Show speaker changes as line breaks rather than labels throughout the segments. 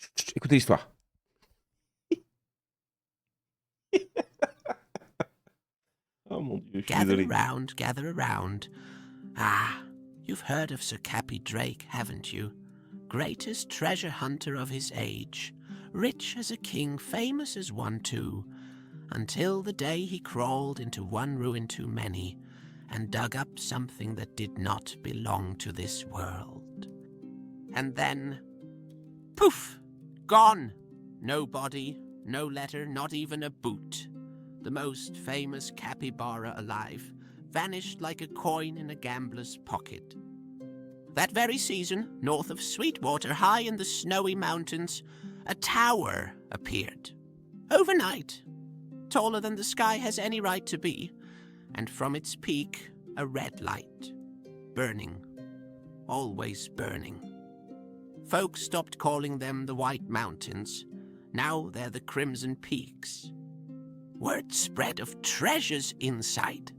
Chut, écoutez l'histoire. Oh mon Dieu, je suis désolé.
Gather around. Ah, you've heard of Sir Cappy Drake, haven't you? Greatest treasure hunter of his age. Rich as a king, famous as one too. Until the day he crawled into one ruin too many and dug up something that did not belong to this world. And then, poof, gone. No body, no letter, not even a boot. The most famous capybara alive, vanished like a coin in a gambler's pocket. That very season, north of Sweetwater, high in the snowy mountains, a tower appeared. Overnight, taller than the sky has any right to be, and from its peak, a red light. Burning. Always burning. Folks stopped calling them the White Mountains. Now they're the Crimson Peaks. Word spread of treasures inside.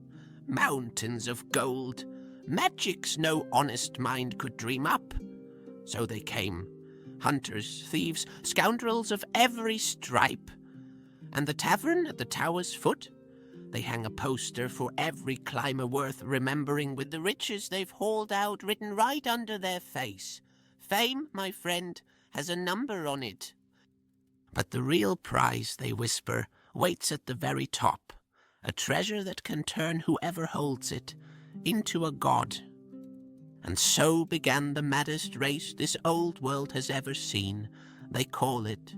Mountains of gold. Magics no honest mind could dream up. So they came. Hunters, thieves, scoundrels of every stripe. And the tavern at the tower's foot? They hang a poster for every climber worth remembering with the riches they've hauled out written right under their face. Fame, my friend, has a number on it. But the real prize, they whisper, waits at the very top. A treasure that can turn whoever holds it into a god. And so began the maddest race this old world has ever seen. They call it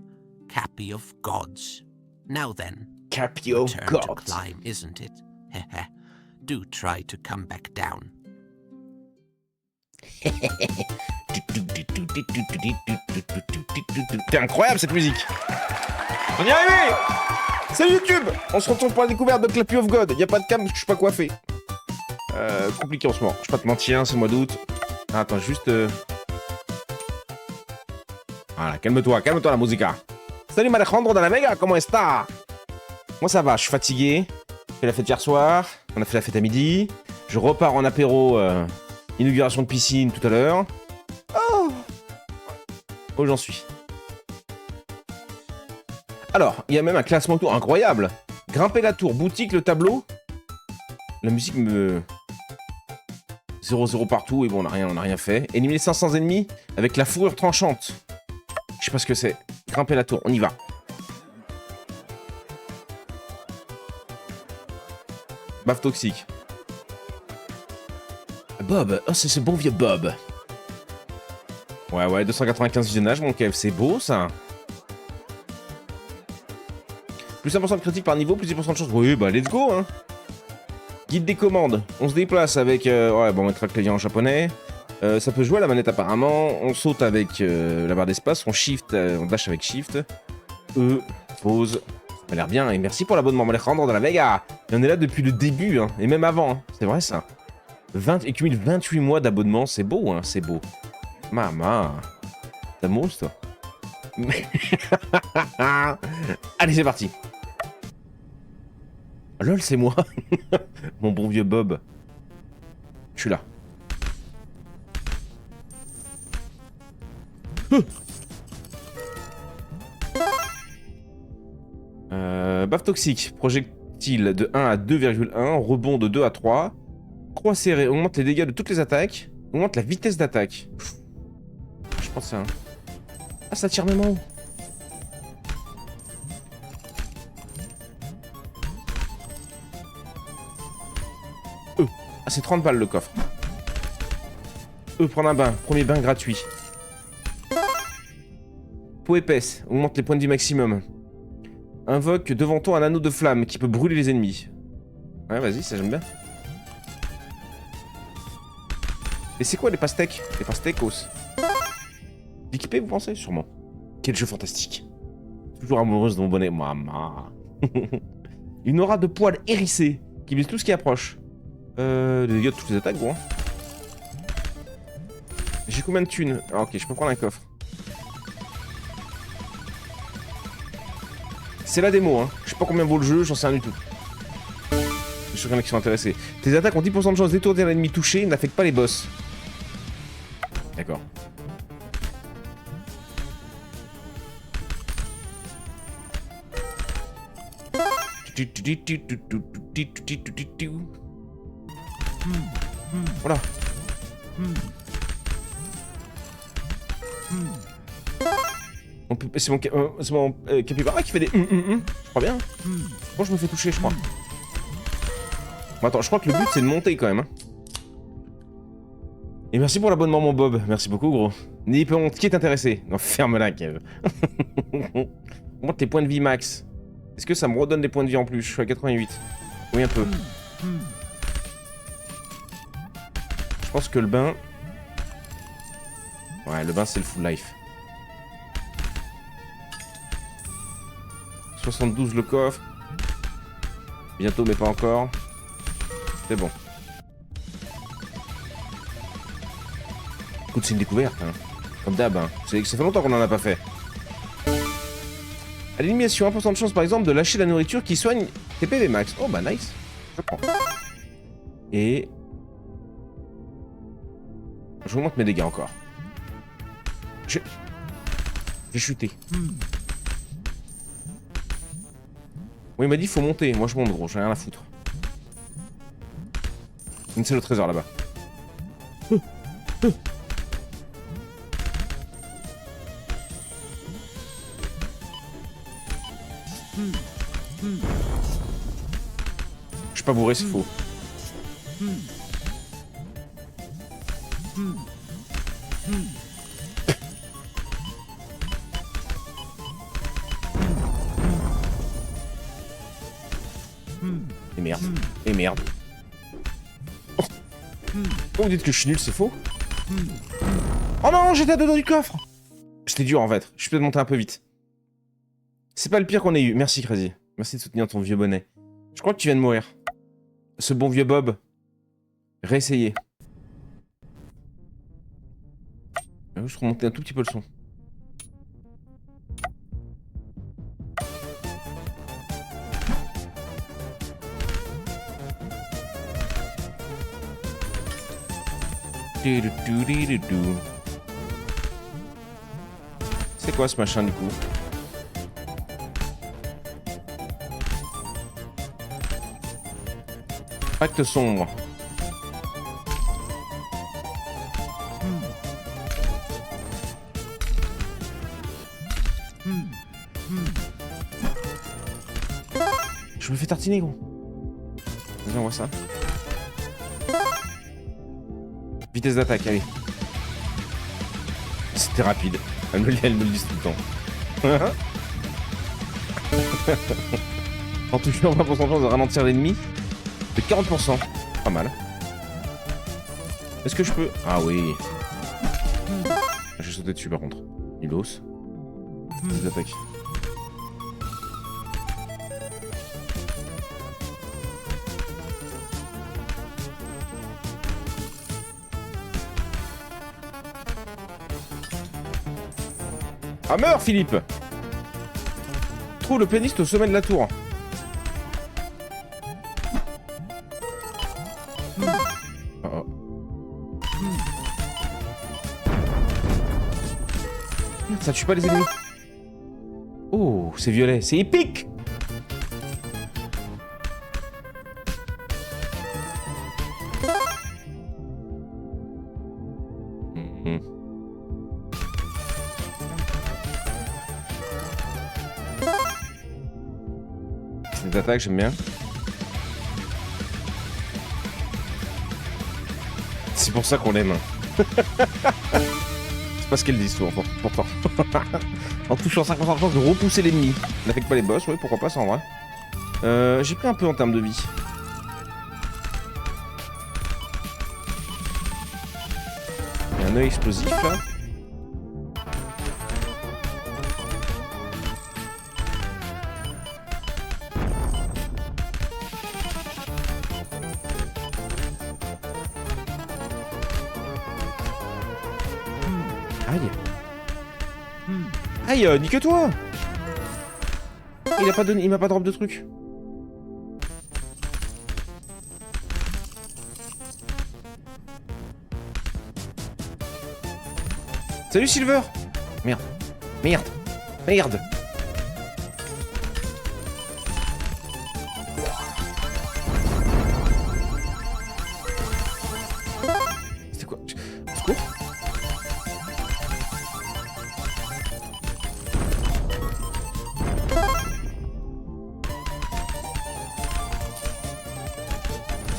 Cappy of Gods. Now then,
Cappy of
turn
Gods.
to climb, isn't it? Heh. Do try to come back down.
C'est incroyable cette musique. On y est arrivé. Salut YouTube. On se retrouve pour la découverte de Cappy of God. Y a pas de cam parce que je suis pas coiffé. Compliqué en ce moment. Je vais pas te mentir, c'est le mois d'août. Ah, attends, juste... Voilà, calme-toi la musica. Salut Alejandro de la Vega, comment est-ce? Moi ça va, je suis fatigué. J'ai fait la fête hier soir. On a fait la fête à midi. Je repars en apéro, inauguration de piscine tout à l'heure. Oh, j'en suis. Alors, il y a même un classement tour incroyable. Grimper la tour, boutique, le tableau. La musique me... 0-0 partout, et bon, on a rien fait. Éliminer 500 ennemis avec la fourrure tranchante. Je sais pas ce que c'est. Grimper la tour, on y va. Baffe toxique. Bob, oh c'est ce bon vieux Bob. Ouais, 295 visionnages, mon KF, c'est beau ça. Plus 1% de critique par niveau, plus 10% de chance. Oui, bah let's go, hein. Guide des commandes. On se déplace avec... ouais, bon, on mettra le clavier en japonais. Ça peut jouer à la manette apparemment. On saute avec la barre d'espace. On shift, on dash avec shift. Pause. Ça a l'air bien. Et merci pour l'abonnement, Alejandro de la Vega. Et on est là depuis le début, hein. Et même avant, hein. C'est vrai ça. Et cumule 28 mois d'abonnement. C'est beau, hein. C'est beau. Maman. T'as monstre, toi. Allez, c'est parti. Lol, c'est moi. Mon bon vieux Bob. Je suis là. Baffe toxique. Projectile de 1 à 2,1. Rebond de 2 à 3. Croix serrée. Augmente les dégâts de toutes les attaques. Augmente la vitesse d'attaque. Je pense ça. Ah, ça tire même en haut. Ah, c'est 30 balles le coffre. Prendre un bain. Premier bain gratuit. Peau épaisse. Augmente les points de vie maximum. Invoque devant toi un anneau de flamme qui peut brûler les ennemis. Ouais, vas-y, ça j'aime bien. Et c'est quoi les pastèques? Les pastèques-os. L'équipé, vous pensez? Sûrement. Quel jeu fantastique. Toujours amoureuse de mon bonnet. Maman. Une aura de poils hérissés qui vise tout ce qui approche. Les dégâts de toutes les attaques, gros. J'ai combien de thunes? Ah, ok, je peux prendre un coffre. C'est la démo, hein. Je sais pas combien vaut le jeu, j'en sais rien du tout. Je suis sûr qu'il y en a qui sont intéressés. Tes attaques ont 10% de chance d'étourdir l'ennemi touché et n'affectent pas les boss. D'accord. Voilà. C'est mon capybara qui fait des Je crois bien. Moi je me fais toucher, je crois. Bon, attends, je crois que le but c'est de monter quand même. Hein. Et merci pour l'abonnement, mon Bob. Merci beaucoup, gros. N'ayez pas honte. Qui est intéressé? Non, ferme-la, Kev. Monte tes points de vie max. Est-ce que ça me redonne des points de vie en plus? Je suis à 88. Oui, un peu. Je pense que le bain... Ouais, le bain, c'est le full life. 72 le coffre. Bientôt, mais pas encore. C'est bon. Écoute, c'est une découverte, hein. Comme d'hab, hein. Ça fait longtemps qu'on en a pas fait. À l'élimination, 1% de chance, par exemple, de lâcher la nourriture qui soigne tes PV max. Oh, bah nice. Je prends. Et... J'augmente mes dégâts encore. J'ai chuté. Bon, il m'a dit qu'il faut monter. Moi, je monte, gros. J'ai rien à foutre. C'est le trésor, là-bas. Je suis pas bourré, c'est faux. Et merde. Et merde. Oh. Vous dites que je suis nul, c'est faux. Oh non, j'étais à deux doigts du coffre. C'était dur en fait. Je suis peut-être monté un peu vite. C'est pas le pire qu'on ait eu. Merci, Crazy. Merci de soutenir ton vieux bonnet. Je crois que tu viens de mourir. Ce bon vieux Bob. Réessayer. Je vais juste remonter un tout petit peu le son. C'est quoi ce machin du coup? Pacte sombre. Je me fais tartiner, gros. Vas-y, on voit ça. Vitesse d'attaque, allez. C'était rapide. Elle me le dit tout le temps. En touchant 20% de chance de ralentir l'ennemi. De 40%. Pas mal. Est-ce que je peux... Ah oui. J'ai sauté dessus par contre. Nulos. Vitesse d'attaque. Ah, meurs, Philippe! Trouve le pianiste au sommet de la tour. Oh. Ça tue pas les ennemis. Oh, c'est violet, c'est épique! D'attaque, j'aime bien. C'est pour ça qu'on l'aime. C'est pas ce qu'elle dit souvent, pourtant. En touchant 50% de chance de repousser l'ennemi. N'affecte pas les boss, oui, pourquoi pas, ça en vrai. J'ai pris un peu en termes de vie. Il y a un œil explosif là. Aïe. Aïe, nique-toi. Il a pas donné, il m'a pas drop de truc. Salut Silver. Merde. Merde. Merde.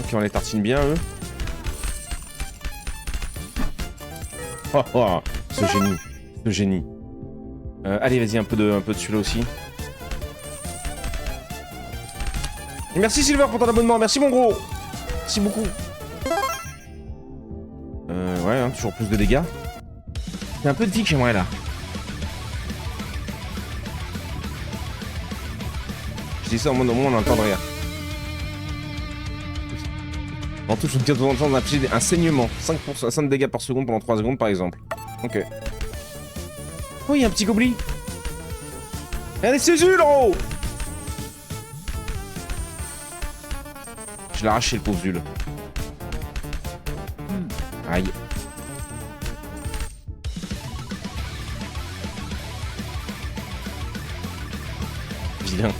Ok, on les tartine bien, eux. Oh, oh, ce génie. Ce génie. Allez, vas-y, un peu de celui-là aussi. Merci Silver pour ton abonnement, merci mon gros. Merci beaucoup. Ouais, hein, toujours plus de dégâts. C'est un peu de vie que j'aimerais là. Je dis ça au moins on entend de rire. En touche une 4% de chance d'infliger un saignement. 5%, 5 dégâts par seconde pendant 3 secondes par exemple. Ok. Oh, il y a un petit gobli. Regardez ses yeux là-haut. Je l'ai arraché le pauvre Zul. Aïe. Vilain.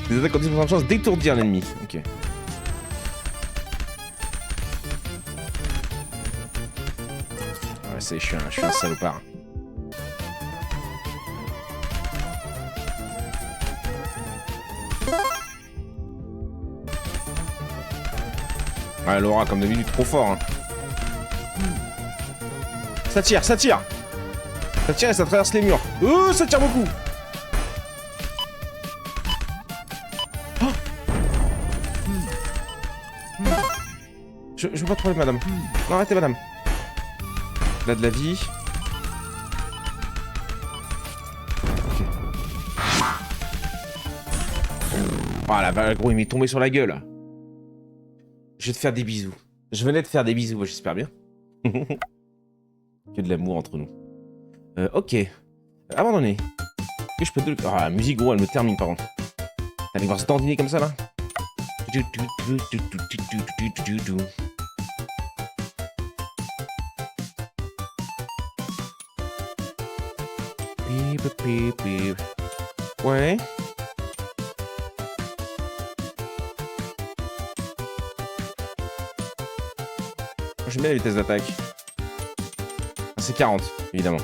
Des attaques ont 10% de chance d'étourdir l'ennemi. Ok. Ouais, je suis un salopard. Ouais, Laura, comme d'habitude, trop fort. Hein. Ça tire, ça tire. Ça tire et ça traverse les murs. Oh, ça tire beaucoup. Oh. Je veux pas trouver madame. Non, arrêtez madame. Là de la vie. Ok. Oh la vache, gros, il m'est tombé sur la gueule. Je vais te faire des bisous. Je venais de faire des bisous, j'espère bien. Que de l'amour entre nous. Ok. Abandonné. Que je peux te... Ah, la musique, gros, elle me termine, par contre. Allez voir se dandiner comme ça, là. Ouais. J'aime bien la vitesse d'attaque. C'est 40, évidemment.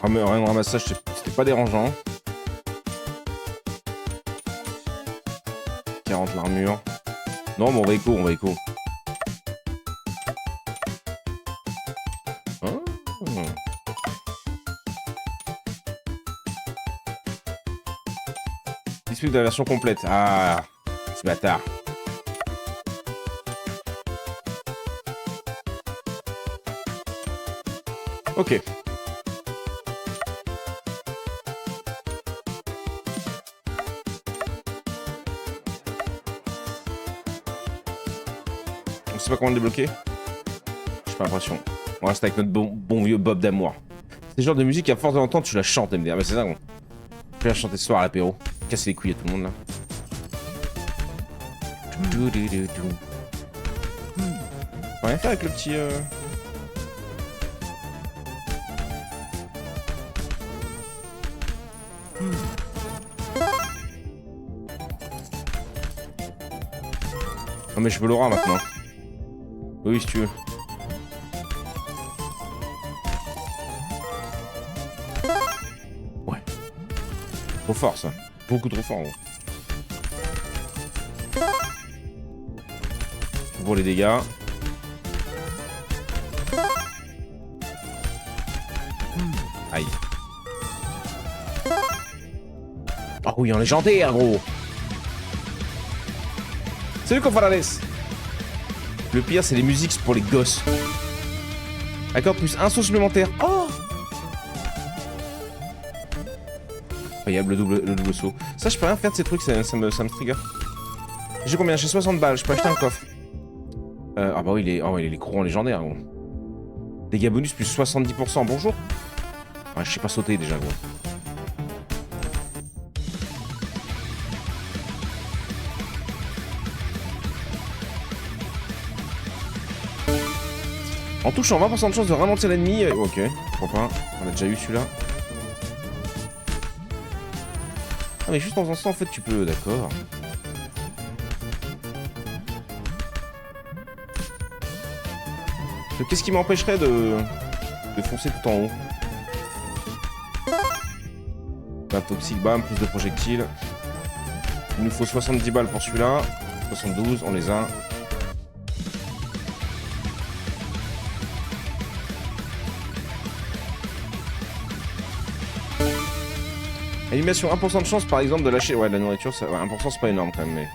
Un ramassage, c'était pas dérangeant. 40 l'armure. Non, mais on va écho, on va écho. Oh. Disponible de la version complète. Ah, ce bâtard. Ok. On sait pas comment le débloquer. J'ai pas l'impression. On reste avec notre bon vieux Bob d'amour. C'est le genre de musique à force de l'entendre, tu la chantes, MDR. Bah c'est ça, gros. Je vais la chanter ce soir à l'apéro. Casser les couilles à tout le monde là. On va rien faire avec le petit. Non mais je veux Laura maintenant. Oui, si tu veux. Ouais. Trop fort ça. Beaucoup trop fort. Gros. Pour les dégâts. Aïe. Ah oui, en légendaire, gros. Salut Confrades. Le pire, c'est les musiques pour les gosses. D'accord, plus un saut supplémentaire. Oh, incroyable, le double saut. Ça, je peux rien faire de ces trucs, ça me trigger. J'ai combien? J'ai 60 balles, je peux acheter un coffre. Ah bah oui, il est gros en légendaire, gros. Dégâts bonus plus 70%, bonjour. Ah, je sais pas sauter déjà, gros. En touchant 20% de chance de ralentir l'ennemi. Ok, pourquoi pas. On a déjà eu celui-là. Ah mais juste en faisant ça en fait tu peux, d'accord. Qu'est-ce qui m'empêcherait de foncer tout en haut? Un toxique bam, plus de projectiles. Il nous faut 70 balles pour celui-là. 72, on les a. Animation 1% de chance par exemple de lâcher. Ouais, la nourriture, ça... ouais, 1% c'est pas énorme quand même, mais.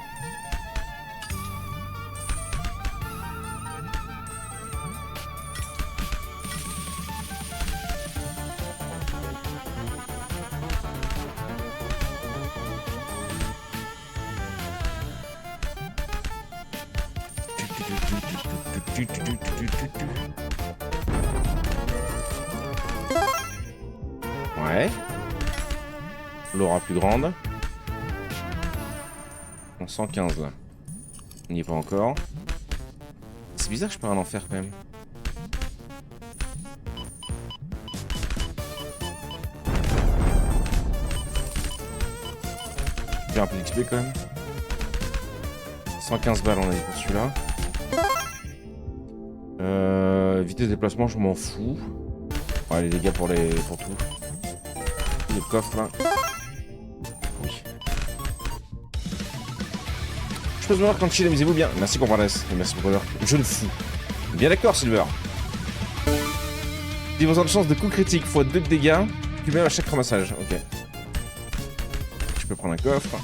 Ouais. L'aura plus grande. En 115 là. On n'y est pas encore. C'est bizarre que je peux rien en faire quand même. J'ai un peu d'XP quand même. 115 balles on a dit pour celui-là. Vitesse de déplacement, je m'en fous. Ouais, les dégâts pour tout. Le coffre là. Oui. Je peux me voir quand chill, amusez-vous bien. Merci Compardes. Et merci pour l'heure. Je le fous. Bien d'accord, Silver. 10% de chance de coup critique x 2 de dégâts. Tu mets à chaque ramassage. Ok. Je peux prendre un coffre.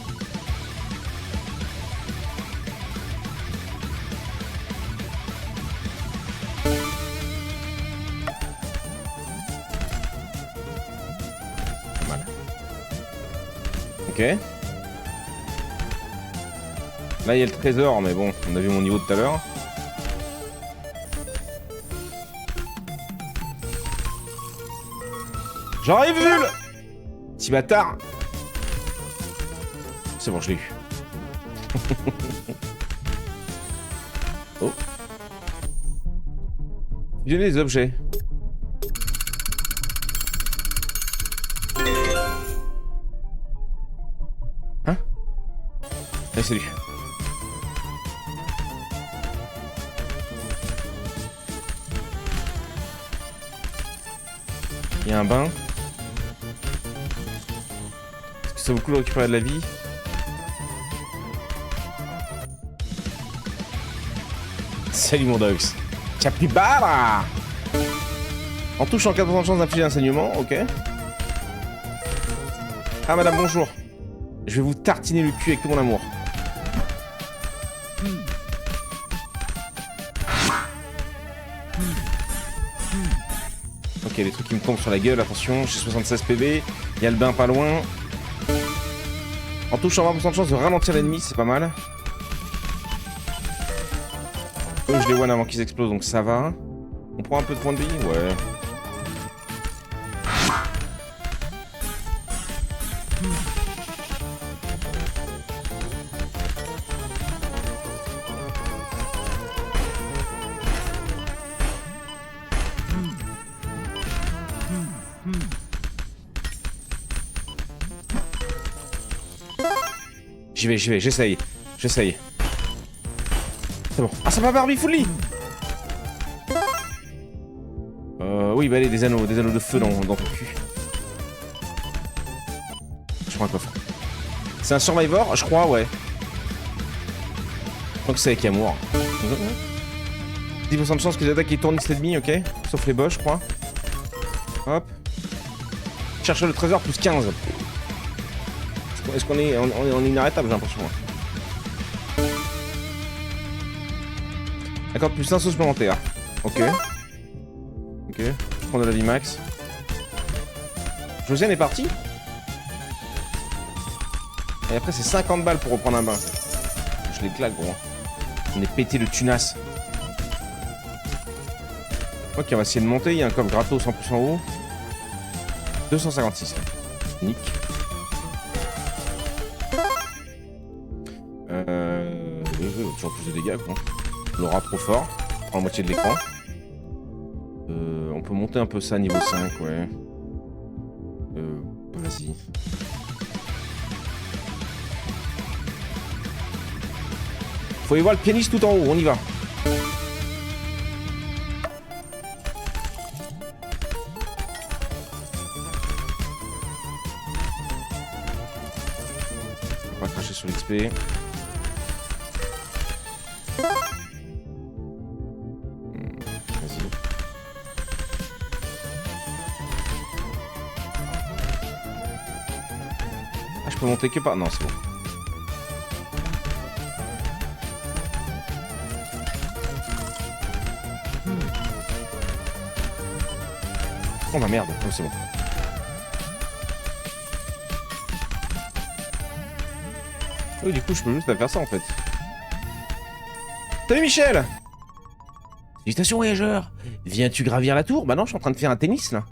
Ok. Là, il y a le trésor, mais bon, on a vu mon niveau de tout à l'heure. J'arrive, Jules! Petit bâtard! C'est bon, je l'ai eu. Oh. Fusionner les objets. Hein? Allez, salut. Il y a un bain. Est-ce que ça vaut le coup de récupérer de la vie? Salut mon Dox. Capybara! En touche en 4% de chance d'infliger un saignement, ok. Ah madame, bonjour. Je vais vous tartiner le cul avec tout mon amour. Ok, les trucs qui me tombent sur la gueule, attention, j'ai 76 PV, il y a le bain pas loin. En touche en 20% de chance de ralentir l'ennemi, c'est pas mal. Eux, je les one avant qu'ils explosent, donc ça va. On prend un peu de points de vie? Ouais. J'y vais, j'essaye. C'est bon. Ah, ça va Barbie Fully. Oui, bah allez, des anneaux de feu dans ton cul. Je prends un coffre. C'est un survivor, je crois, ouais. Je crois que c'est avec amour. 10% de chance que les attaques qui tournent l'ennemi, ok. Sauf les boss, je crois. Hop. Cherche le trésor plus 15. Est-ce qu'on est, on est inarrêtable, j'ai l'impression. D'accord, plus un saut supplémentaire. Ok. Ok. Je prends de la vie max. Josiane est partie. Et après, c'est 50 balles pour reprendre un bain. Je les claque, gros. On est pété le tunas. Ok, on va essayer de monter. Il y a un coffre gratos 100% haut. 256. Nick. Toujours plus de dégâts, quoi. L'aura trop fort. Prends la moitié de l'écran. On peut monter un peu ça niveau 5, ouais. Vas-y. Faut y voir le pianiste tout en haut, on y va. pas cracher sur l'XP. Vas-y. Ah, je peux monter que par... Non, c'est bon. Oh ma merde, oh, c'est bon. Oui, du coup, je peux juste faire ça en fait. Salut Michel! Félicitations voyageur! Viens-tu gravir la tour? Bah non, je suis en train de faire un tennis là.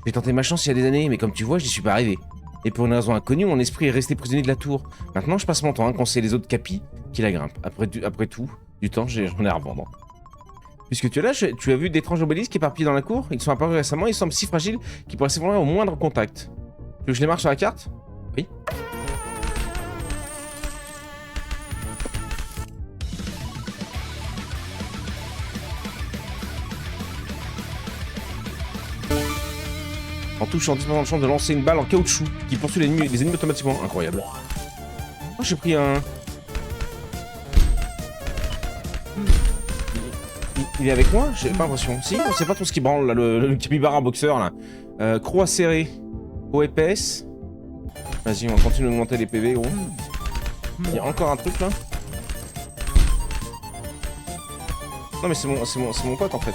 J'ai tenté ma chance il y a des années, mais comme tu vois, j'y suis pas arrivé. Et pour une raison inconnue, mon esprit est resté prisonnier de la tour. Maintenant, je passe mon temps à conseiller les autres capis qui la grimpent. Après tout, du temps, j'en ai à revendre. Puisque tu es là, tu as vu d'étranges obélisques éparpillés dans la cour? Ils sont apparus récemment, ils semblent si fragiles qu'ils pourraient s'effondrer au moindre contact. Tu veux que je les marque sur la carte? Oui. En touchant 10% de chance de lancer une balle en caoutchouc qui poursuit les ennemis automatiquement. Incroyable. Oh, j'ai pris un... Il est avec moi? J'ai pas l'impression. Si, on sait pas trop ce qui branle là, le capybara boxeur là. Croix serrée, peau épaisse. Vas-y, on continue d'augmenter les PV gros. Il y a encore un truc là. Non mais c'est mon pote en fait.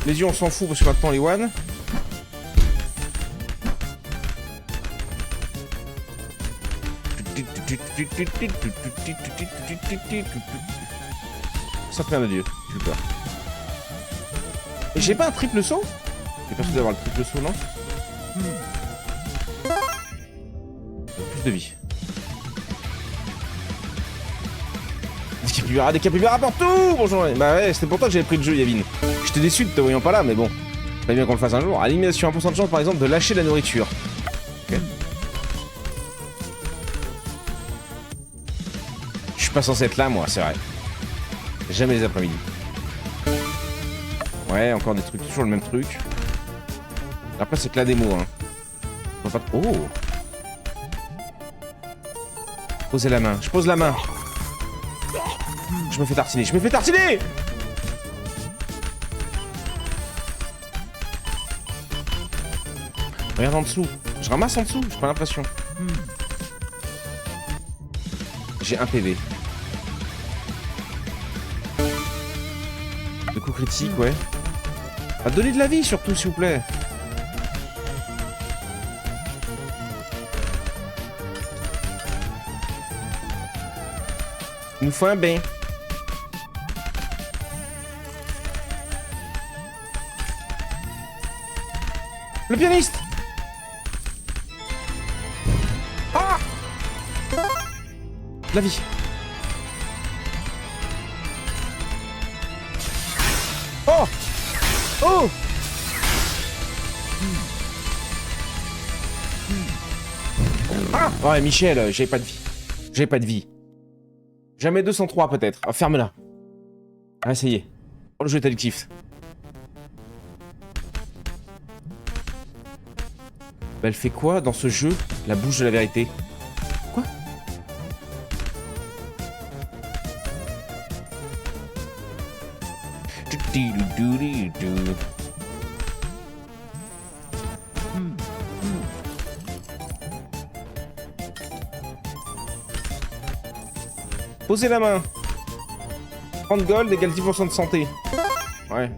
Les yeux on s'en fout parce que maintenant les one. Ça fait un adieu, j'ai eu peur. Et j'ai pas un triple saut? J'ai pas sûr d'avoir le triple saut, non? Plus de vie. Des capybaras partout! Bonjour. Bah ouais, c'était pour toi que j'avais pris le jeu, Yavin. J'étais déçu de te voyant pas là, mais bon. Fallait bien qu'on le fasse un jour. Élimination, 1% de chance par exemple de lâcher la nourriture. Ok. Je suis pas censé être là, moi, c'est vrai. Jamais les après-midi. Ouais, encore des trucs, toujours le même truc. Après, c'est que la démo, hein. On va pas... Oh! Posez la main, je pose la main. Je me fais tartiner, je me fais tartiner! Regarde en dessous. Je ramasse en dessous, j'ai pas l'impression. J'ai un PV. De coup critique, ouais. Ah, donnez de la vie surtout, s'il vous plaît. Il nous faut un bain. Le pianiste! Ah! La vie. Oh! Oh! Ah! Ouais, Michel, j'avais pas de vie. J'avais pas de vie. Jamais 203 peut-être. Ah, ferme-la. Ah, ça y est. Oh, le jeu est addictif. Bah, elle fait quoi dans ce jeu? La bouche de la vérité. Quoi? Posez la main. 30 gold égale 10% de santé. Ouais.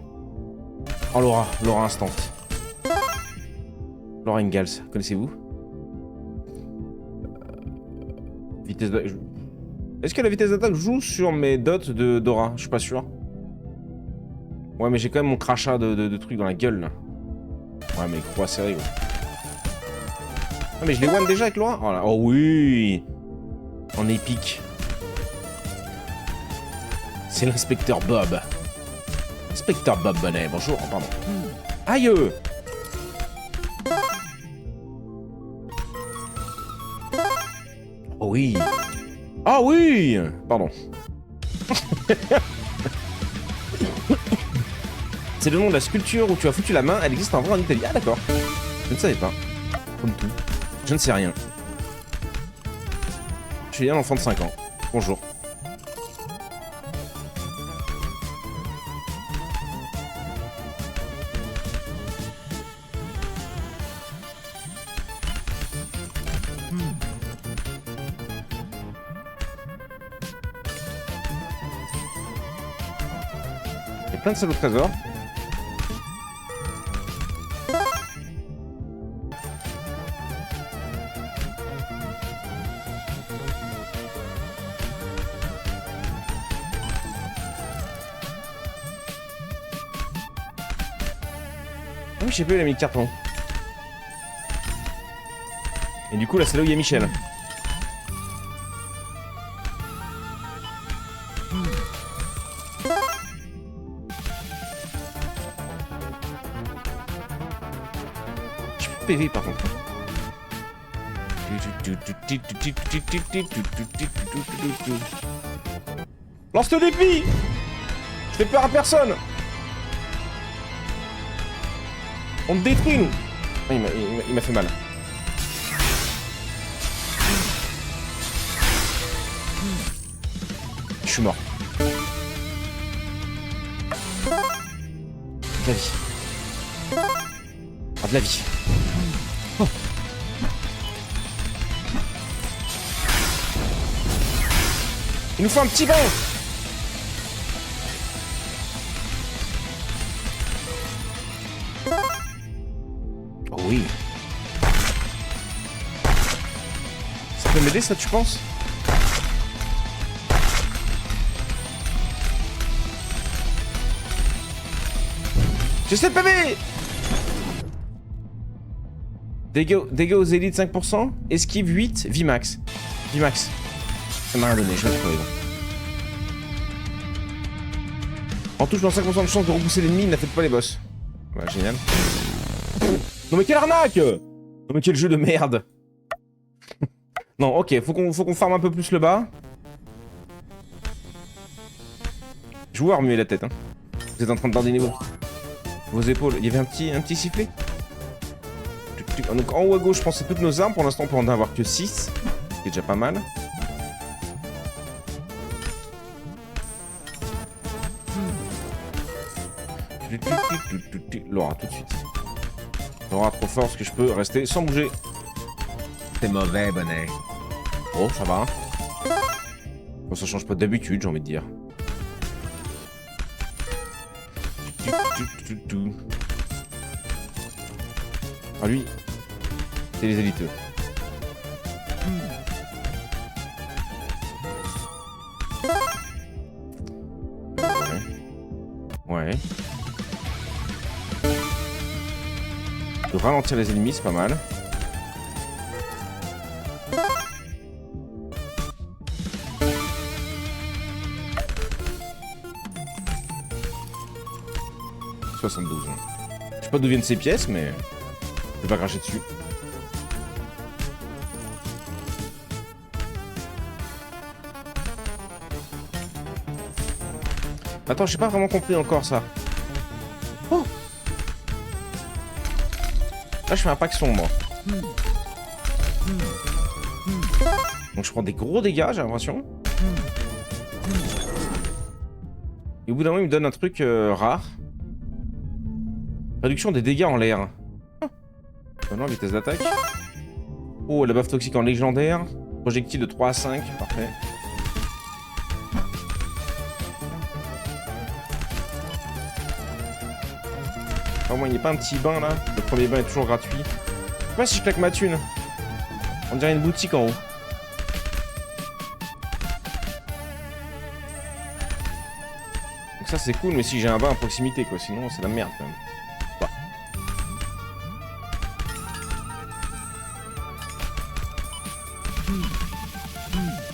Oh, Laura instant. Laura Ingalls, connaissez-vous? Vitesse de... Est-ce que la vitesse d'attaque joue sur mes dots de Dora? Je suis pas sûr. Ouais, mais j'ai quand même mon crachat de trucs dans la gueule, là. Ouais, mais croix serrée, gros. Ah, mais je les one déjà avec Laura? Oh, là. Oh oui! En épique. C'est l'inspecteur Bob. Inspecteur Bob Bonnet, bonjour, oh, pardon. Aïe! Oh oui! Ah oui! Pardon. C'est le nom de la sculpture où tu as foutu la main, elle existe en vrai en Italie. Ah d'accord. Je ne savais pas. Comme tout. Je ne sais rien. Je suis un enfant de 5 ans. Bonjour. Il y a plein de salauds de trésors. Oui, je sais plus, il a mis le carton. Et du coup, là, c'est là où il y a Michel. J'ai plus de PV par contre. Lance le défi! Je fais peur à personne! On te détruit, nous! Ah, il m'a fait mal. Je suis mort. De la vie. Ah, de la vie. Oh. Il nous faut un petit bain! Oh oui. Ça peut m'aider, ça, tu penses? J'ai 7 PV! Dégâts aux élites 5%, esquive 8, Vimax. Vimax. Ça m'a rien donné, je vais le trouver. En touche, dans 5% de chance de repousser l'ennemi, il n'a fait pas les boss. Ouais, génial. Non mais quelle arnaque! Non mais quel jeu de merde! Non, ok, faut qu'on farme un peu plus le bas. Je vous vois remuer la tête, hein. Vous êtes en train de perdre des niveaux. Vos épaules, il y avait un petit sifflet. Donc en haut à gauche, je pense c'est toutes nos armes. Pour l'instant, on peut en avoir que 6. Ce qui est déjà pas mal. Laura, tout de suite. Laura, trop fort, parce que je peux rester sans bouger. C'est mauvais, bonnet. Oh, ça va. Bon, ça change pas d'habitude, j'ai envie de dire. Ah, lui, c'est les éliteux. Ouais. De ralentir les ennemis, c'est pas mal. « 72. Hein. Je sais pas d'où viennent ces pièces, mais je vais pas cracher dessus. Attends, j'ai pas vraiment compris encore ça. Oh! Là, je fais un pack sombre. Donc, je prends des gros dégâts, j'ai l'impression. Et au bout d'un moment, il me donne un truc rare. Réduction des dégâts en l'air. Maintenant, vitesse d'attaque. Oh, la baffe toxique en légendaire. Projectile de 3 à 5. Parfait. Au moins, il n'y a pas un petit bain là. Le premier bain est toujours gratuit. Je sais pas si je claque ma thune. On dirait une boutique en haut. Donc ça c'est cool, mais si j'ai un bain à proximité quoi, sinon c'est la merde quand même. Bah.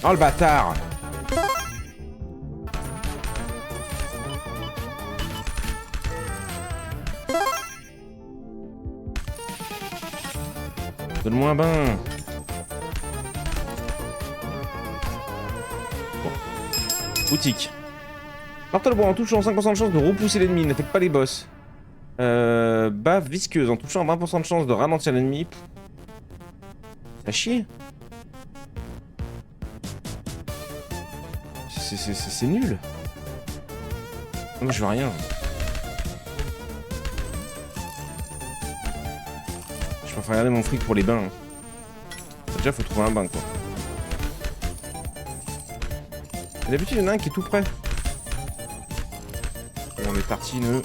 Oh le bâtard! Donne-moi un bain. Bon. Boutique. Marteau bois en touchant 5% de chance de repousser l'ennemi, n'attaque pas les boss. Bave visqueuse en touchant 20% de chance de ralentir l'ennemi. T'as chier. C'est nul. Moi je veux rien. Je préfère regarder mon fric pour les bains. Déjà faut trouver un bain quoi. D'habitude il y en a un qui est tout près. On est tartineux.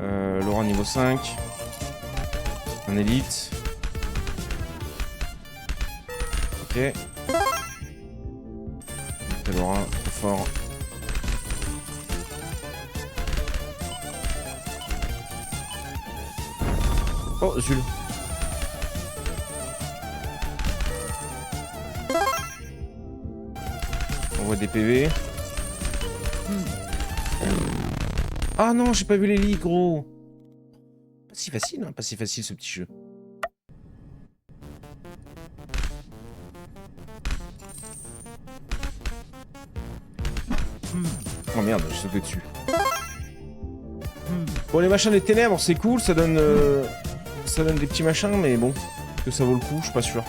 Laurent niveau 5. Un élite. Ok. Laurent, trop fort. Oh, Zul. On voit des PV. Ah non, j'ai pas vu les lits, gros. Pas si facile, hein, pas si facile ce petit jeu. Oh merde, j'ai sauté dessus. Bon, les machins des ténèbres, c'est cool, ça donne des petits machins, mais bon, est-ce que ça vaut le coup, je suis pas sûr.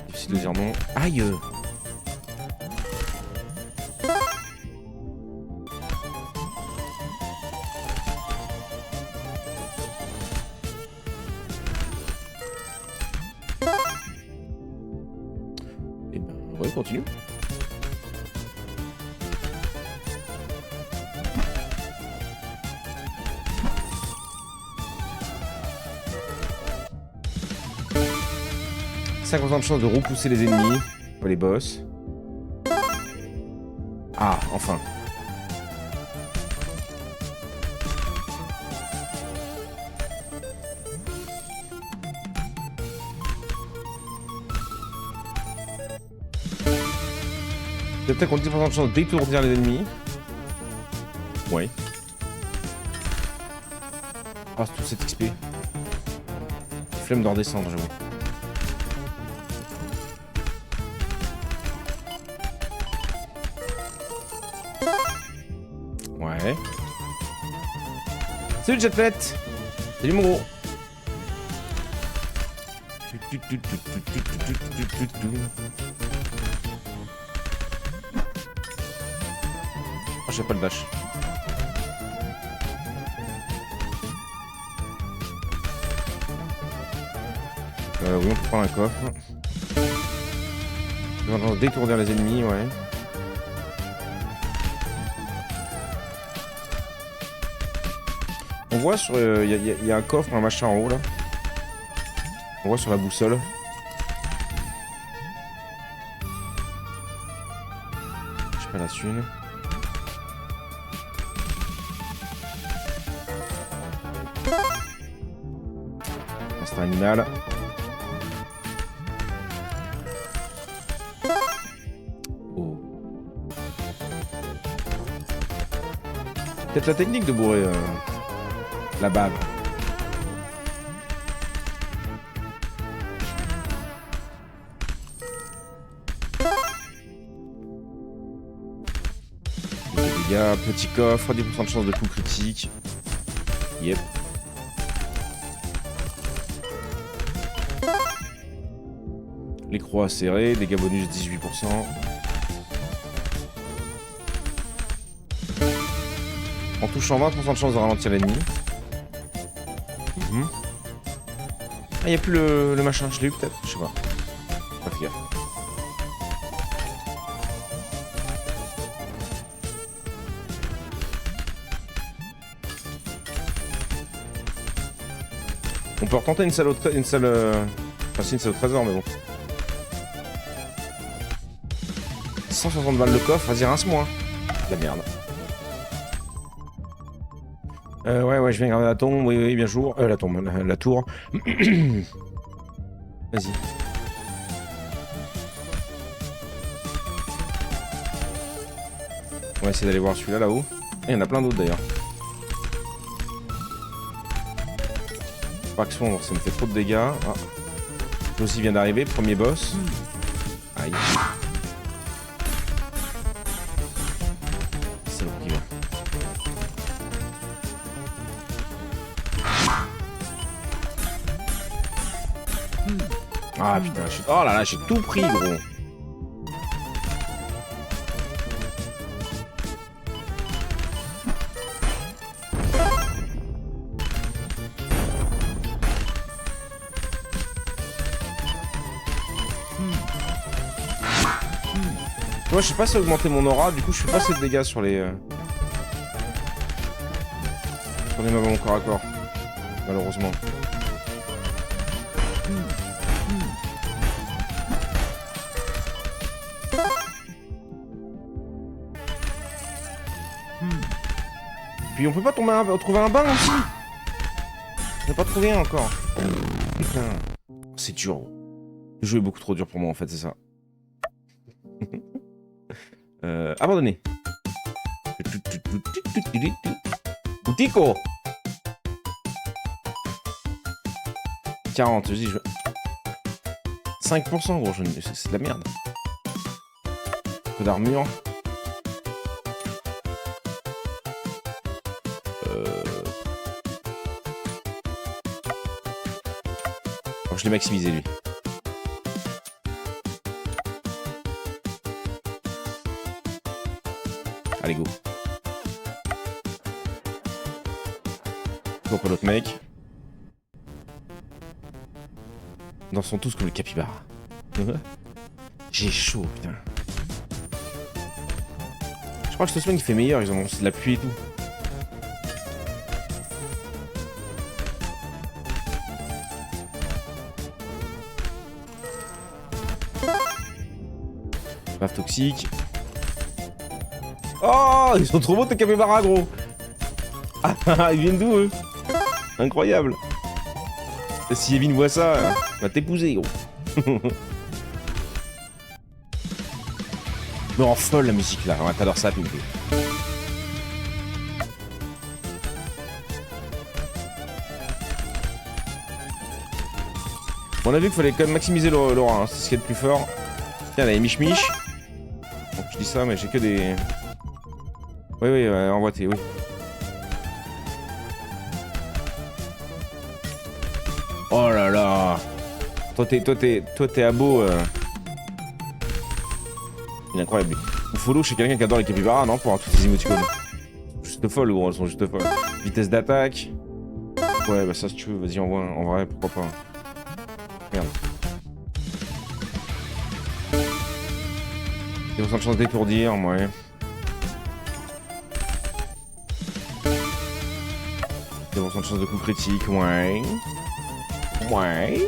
Difficile de dire non. Aïe! Et ben, ouais, continue. « 50% de chance de repousser les ennemis, pas les boss. » Ah, enfin. Peut-être qu'on 10% de chance d'étourdir les ennemis. Ouais. Ah, c'est tout cet XP. Flemme d'en redescendre, j'avoue. Ouais. Salut Jetpet. Salut mon gros. Oh, j'ai pas le dash. Oui, on peut prendre un coffre. On va détourner les ennemis, ouais. On voit sur... Il y a un coffre, un machin en haut, là. On voit sur la boussole. J'ai pas la thune. C'est un animal. Oh. Peut-être la technique de bourrer la bave. Dégâts, petit coffre, 10% de chance de coup critique. Yep. Les croix serrées, dégâts bonus 18%. En touchant 20% de chance de ralentir l'ennemi. Ah, y'a plus le machin, je l'ai eu peut-être, je sais pas. Pas fait gaffe. On peut retenter une salle au trésor, enfin c'est une salle au trésor mais bon. 160 balles le coffre, vas-y rince-moi. La merde. Ouais, je viens graver la tombe, oui, bien jour. La tombe, la tour. Vas-y. On va essayer d'aller voir celui-là, là-haut. Et il y en a plein d'autres, d'ailleurs. Pas que sombre, ça me fait trop de dégâts. Ah. Josie vient d'arriver, premier boss. Aïe. C'est bon, il va. Ah putain, oh là là, j'ai tout pris, gros. Moi, je sais pas si augmenter mon aura, du coup, je fais pas assez de dégâts sur les mobs à mon corps à corps, malheureusement. Puis on peut pas trouver un bain aussi. On n'a pas trouvé un encore. Putain. C'est dur. Le jeu est beaucoup trop dur pour moi en fait, c'est ça. Abandonné. Boutico. 40, je dis, 5% gros, c'est de la merde. Un peu d'armure. Oh, je l'ai maximisé lui. Allez, go. Pourquoi l'autre mec? Dansons tous comme le capybara. J'ai chaud, putain. Je crois que ce semaine il fait meilleur, ils ont de la pluie et tout. Baffe toxique. Oh, ils sont trop beaux tes capybaras, gros. Ah, ils viennent d'où, eux? Incroyable. Si Evin voit ça, va t'épouser, gros. Me rend folle la musique là, ouais, t'adores ça, Pinky. Bon, on a vu qu'il fallait quand même maximiser l'aura, hein, c'est ce qui est le plus fort. Tiens, là, il y a Mich Mich. Bon, je dis ça, mais j'ai que des... Oui, emboîté, oui. Oh là là. Toi t'es abo. Il est incroyable. Lui. Ou follow chez quelqu'un qui adore les capybaras, non? Pour avoir toutes les émoticônes. Juste folles, gros, elles sont juste folles. Vitesse d'attaque. Ouais, bah ça, si tu veux, vas-y, envoie. En vrai, pourquoi pas. Merde. Il y a de chance d'étourdir, ouais. Il y a de chance de coup critique, ouais. Ouais.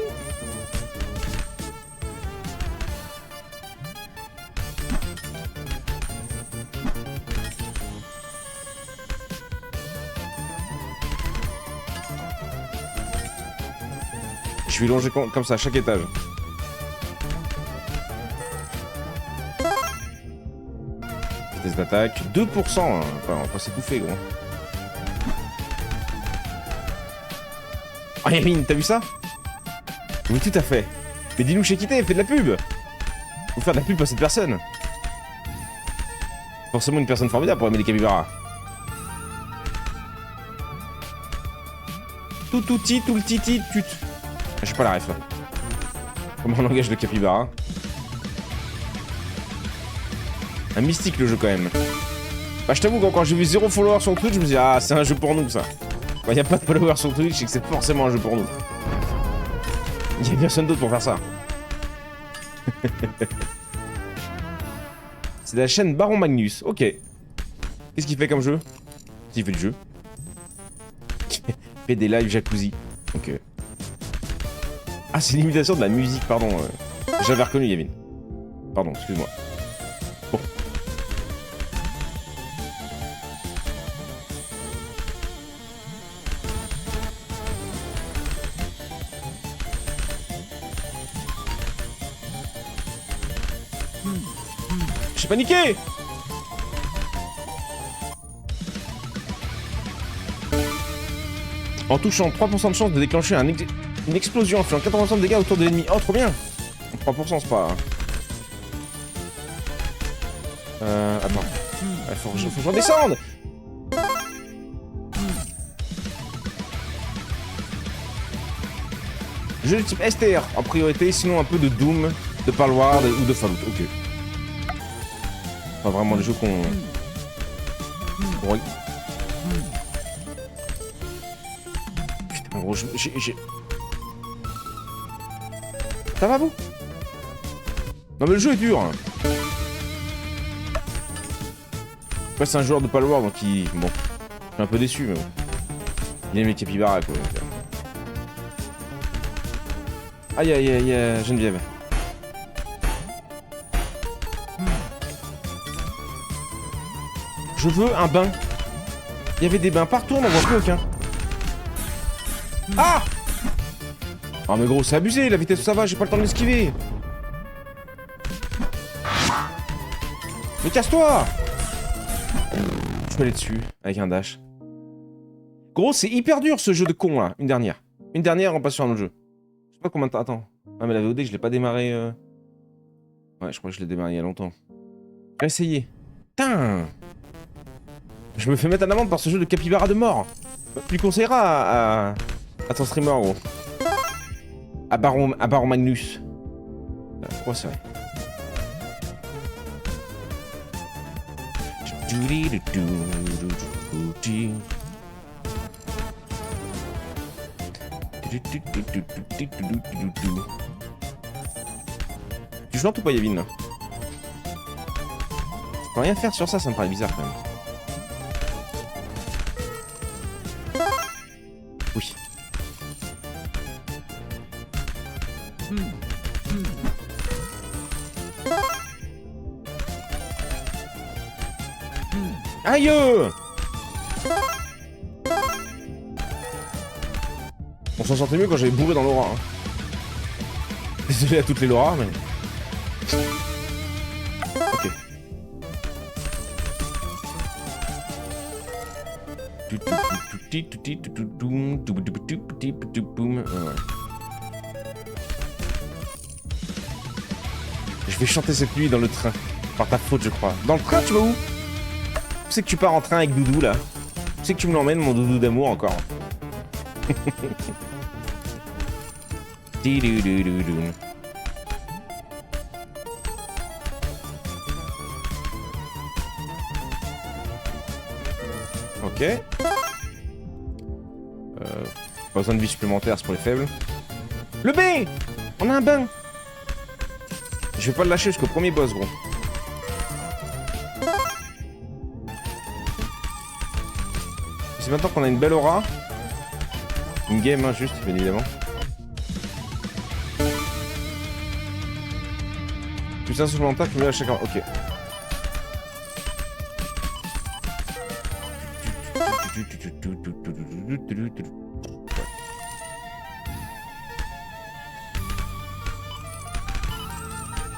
Je vais longer comme ça à chaque étage. Vitesse d'attaque, 2%. Hein. Enfin, on va pas s'étouffer, gros. Oh, Yamine, t'as vu ça? Oui, tout à fait. Mais dis-nous chez qui t'es, fais de la pub. Faut faire de la pub à cette personne. Forcément une personne formidable pour aimer les capybaras. Tout le titi, tut. J'ai pas la ref là. Comment on engage le capybara? Un mystique le jeu quand même. Bah je t'avoue quand j'ai vu 0 followers sur Twitch, je me dis ah c'est un jeu pour nous ça. Quand y a pas de followers sur Twitch, c'est que c'est forcément un jeu pour nous. Il y a personne d'autre pour faire ça. C'est la chaîne Baron Magnus, ok. Qu'est-ce qu'il fait comme jeu? Qui fait le jeu? Fait des lives jacuzzi. Ok. Ah, c'est l'imitation de la musique, pardon. J'avais reconnu Yavin. Pardon, excuse-moi. Bon. J'ai paniqué! En touchant 3% de chance de déclencher une explosion en faisant 80% de dégâts autour de l'ennemi. Oh, trop bien! 3%, c'est pas... Attends. Faut que je redescende! Jeu de type STR en priorité, sinon un peu de Doom, de Palworld ou de Fallout. Ok. Pas vraiment les jeux qu'on... Oui. Putain, gros, j'ai... Ça va, vous? Non, mais le jeu est dur. Hein. Après, c'est un joueur de Palworld, donc il... Bon. Je suis un peu déçu, mais bon. Il aime les capybaras, quoi. Donc, aïe, aïe, aïe, Geneviève. Je veux un bain. Il y avait des bains partout, on n'en voit plus aucun. Ah! Oh mais gros, c'est abusé, la vitesse où ça va, j'ai pas le temps de l'esquiver. Mais casse-toi! Je me l'ai dessus, avec un dash. Gros, c'est hyper dur ce jeu de con là. Une dernière. Une dernière, on passe sur un autre jeu. Je sais pas combien de temps. Attends. Ah mais la VOD, je l'ai pas démarré. Ouais, je crois que je l'ai démarré il y a longtemps. Je vais essayer. Putain! Je me fais mettre en amende par ce jeu de capybara de mort. Tu lui conseilleras à ton streamer, gros. À Baron Magnus. Ouais, c'est vrai. Tu chantes ou pas, Yavin? Je peux rien faire sur ça, ça me paraît bizarre quand même. Oui. Aïe! On s'en sortait mieux quand j'avais bourré dans l'aura. Hein. Désolé à toutes les Laura, mais... Ok. Je vais chanter cette nuit dans le train. Par ta faute, je crois. Dans le train, tu vas où? Tu sais que tu pars en train avec Doudou, là. Tu sais que tu me l'emmènes, mon Doudou d'amour, encore. Ok. Pas besoin de vie supplémentaire, c'est pour les faibles. Le B! On a un bain! Je vais pas le lâcher jusqu'au premier boss, gros. C'est maintenant qu'on a une belle aura. Une game, hein, juste, bien évidemment. Plus un supplémentaire que à chaque... Ok.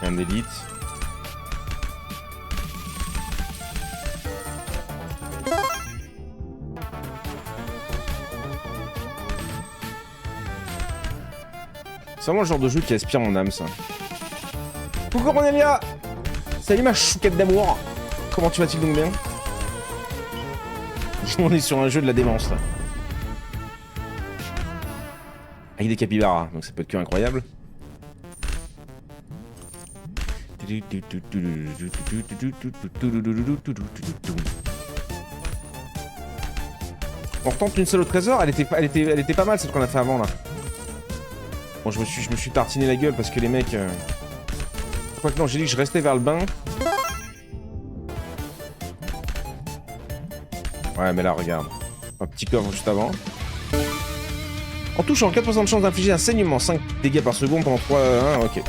Un élite. C'est vraiment le genre de jeu qui aspire mon âme, ça. Coucou Cornelia! Salut ma chouquette d'amour! Comment tu vas-t-il donc bien? On est sur un jeu de la démence, là. Avec des capybaras, donc ça peut être que incroyable. On retente une seule au trésor, elle était pas mal celle qu'on a fait avant là. Bon, je me suis tartiné la gueule parce que les mecs... Quoique non, j'ai dit que je restais vers le bain. Ouais, mais là, regarde. Un petit coffre juste avant. En touchant, 4% de chance d'infliger un saignement, 5 dégâts par seconde pendant 3... 1, ok.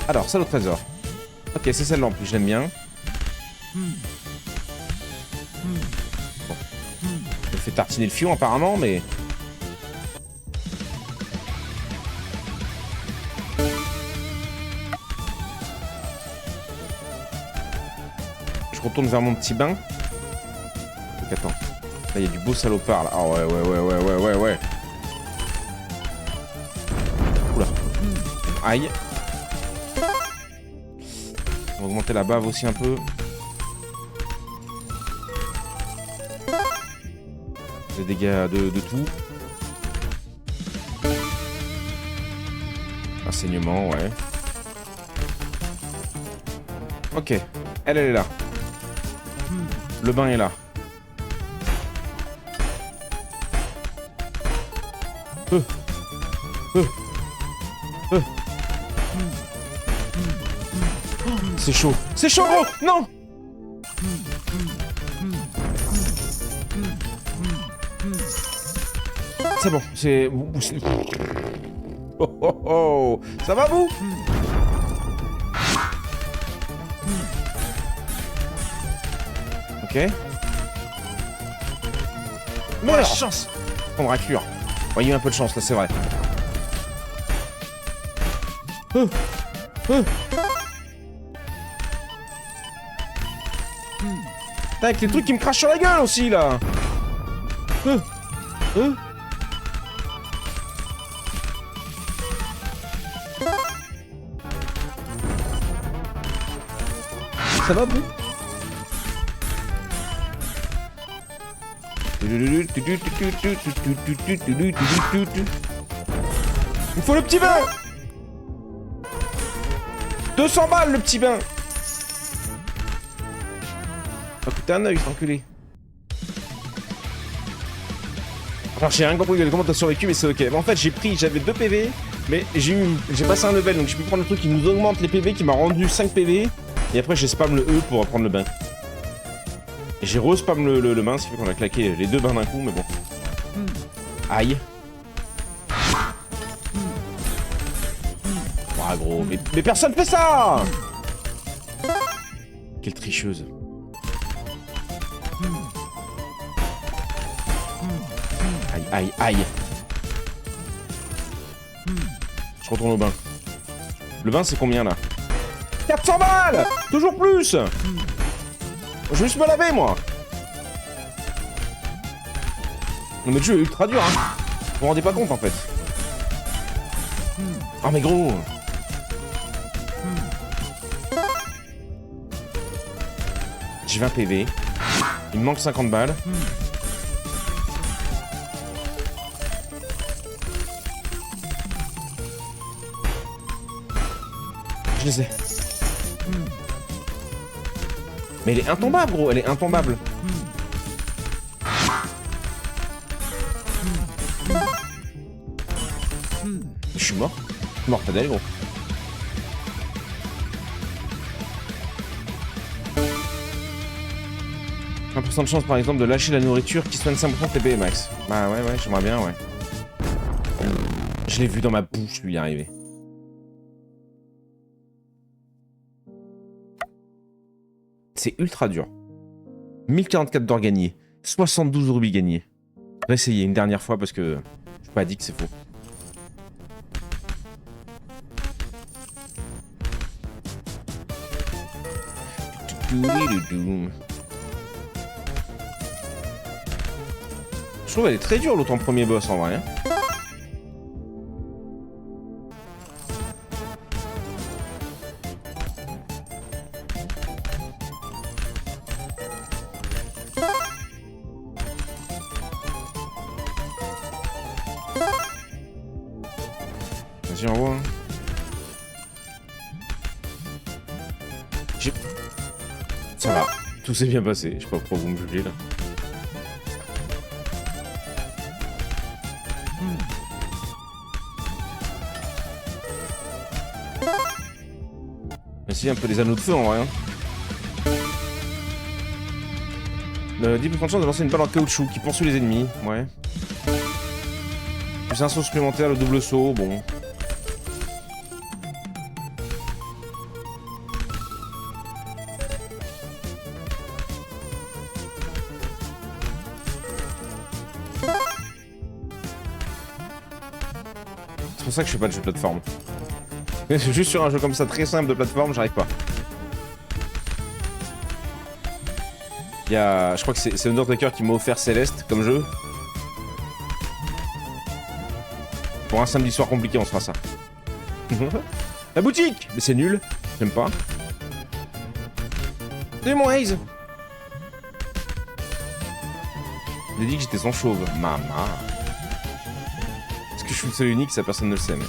Alors, salle au trésor. Ok, c'est celle-là en plus, je l'aime bien. Bon. Je me fais tartiner le fion apparemment, mais... Je retourne vers mon petit bain. Donc attends. Là, il y a du beau salopard, là. Ah ouais. Oula. Aïe. On va augmenter la bave aussi un peu. Les dégâts de tout. Un saignement, ouais. Ok. Elle est là. Le bain est là. C'est chaud. C'est chaud, gros. Non. C'est bon, c'est... Oh oh oh. Ça va, vous? Ok. Mais la chance. On va cure. Il y a eu un peu de chance, là, c'est vrai. Avec les trucs qui me crachent sur la gueule aussi, là. Ça va, vous? Il faut le petit bain. 200 balles, le petit bain. Ça va coûter un œil, cet enculé. Alors j'ai rien compris de comment t'as survécu, mais c'est ok. Mais en fait j'avais 2 PV, mais j'ai passé un level, donc j'ai pu prendre le truc qui nous augmente les PV, qui m'a rendu 5 PV, et après j'ai spam le E pour prendre le bain. Et j'ai re-spam le bain, ce qui fait qu'on a claqué les 2 bains d'un coup, mais bon. Aïe. Ah gros, mais personne fait ça. Quelle tricheuse. Aïe, aïe, aïe. Je retourne au bain. Le bain, c'est combien, là? 400 balles. Toujours plus. Je vais juste me laver, moi. Non, mais le jeu est ultra dur, hein. Vous vous rendez pas compte, en fait. Ah, mais gros. J'ai 20 PV. Il me manque 50 balles. Je les ai. Mais elle est intombable, gros. Elle est intombable. Je suis mort. Je suis mort, pas d'elle, gros. Un % de chance, par exemple, de lâcher la nourriture qui soigne 5% de TP max. Bah ouais, j'aimerais bien, ouais. Je l'ai vu dans ma bouche, lui, arriver. C'est ultra dur. 1044 d'or gagnés. 72 rubis gagnés. Réessayez une dernière fois parce que je suis pas dit que c'est faux. Je trouve qu'elle est très dure l'autre en premier boss en vrai. Hein. Vas-y, envoie. Ça va, tout s'est bien passé. Je sais pas pourquoi vous me jugez là. Mais si, un peu les anneaux de feu en vrai. Hein. 10% de chance de lancer une balle en caoutchouc qui poursuit les ennemis. Ouais. Plus un saut supplémentaire, le double saut, bon. C'est pour ça que je fais pas de jeu de plateforme. Juste sur un jeu comme ça très simple de plateforme, j'arrive pas. Il y a... Je crois que c'est Undertaker qui m'a offert Céleste comme jeu. Pour un samedi soir compliqué, on se fera ça. La boutique. Mais c'est nul. J'aime pas. C'est mon Haze. J'ai dit que j'étais son chauve. Maman. Est-ce que je suis le seul unique, ça personne ne le sait, mais...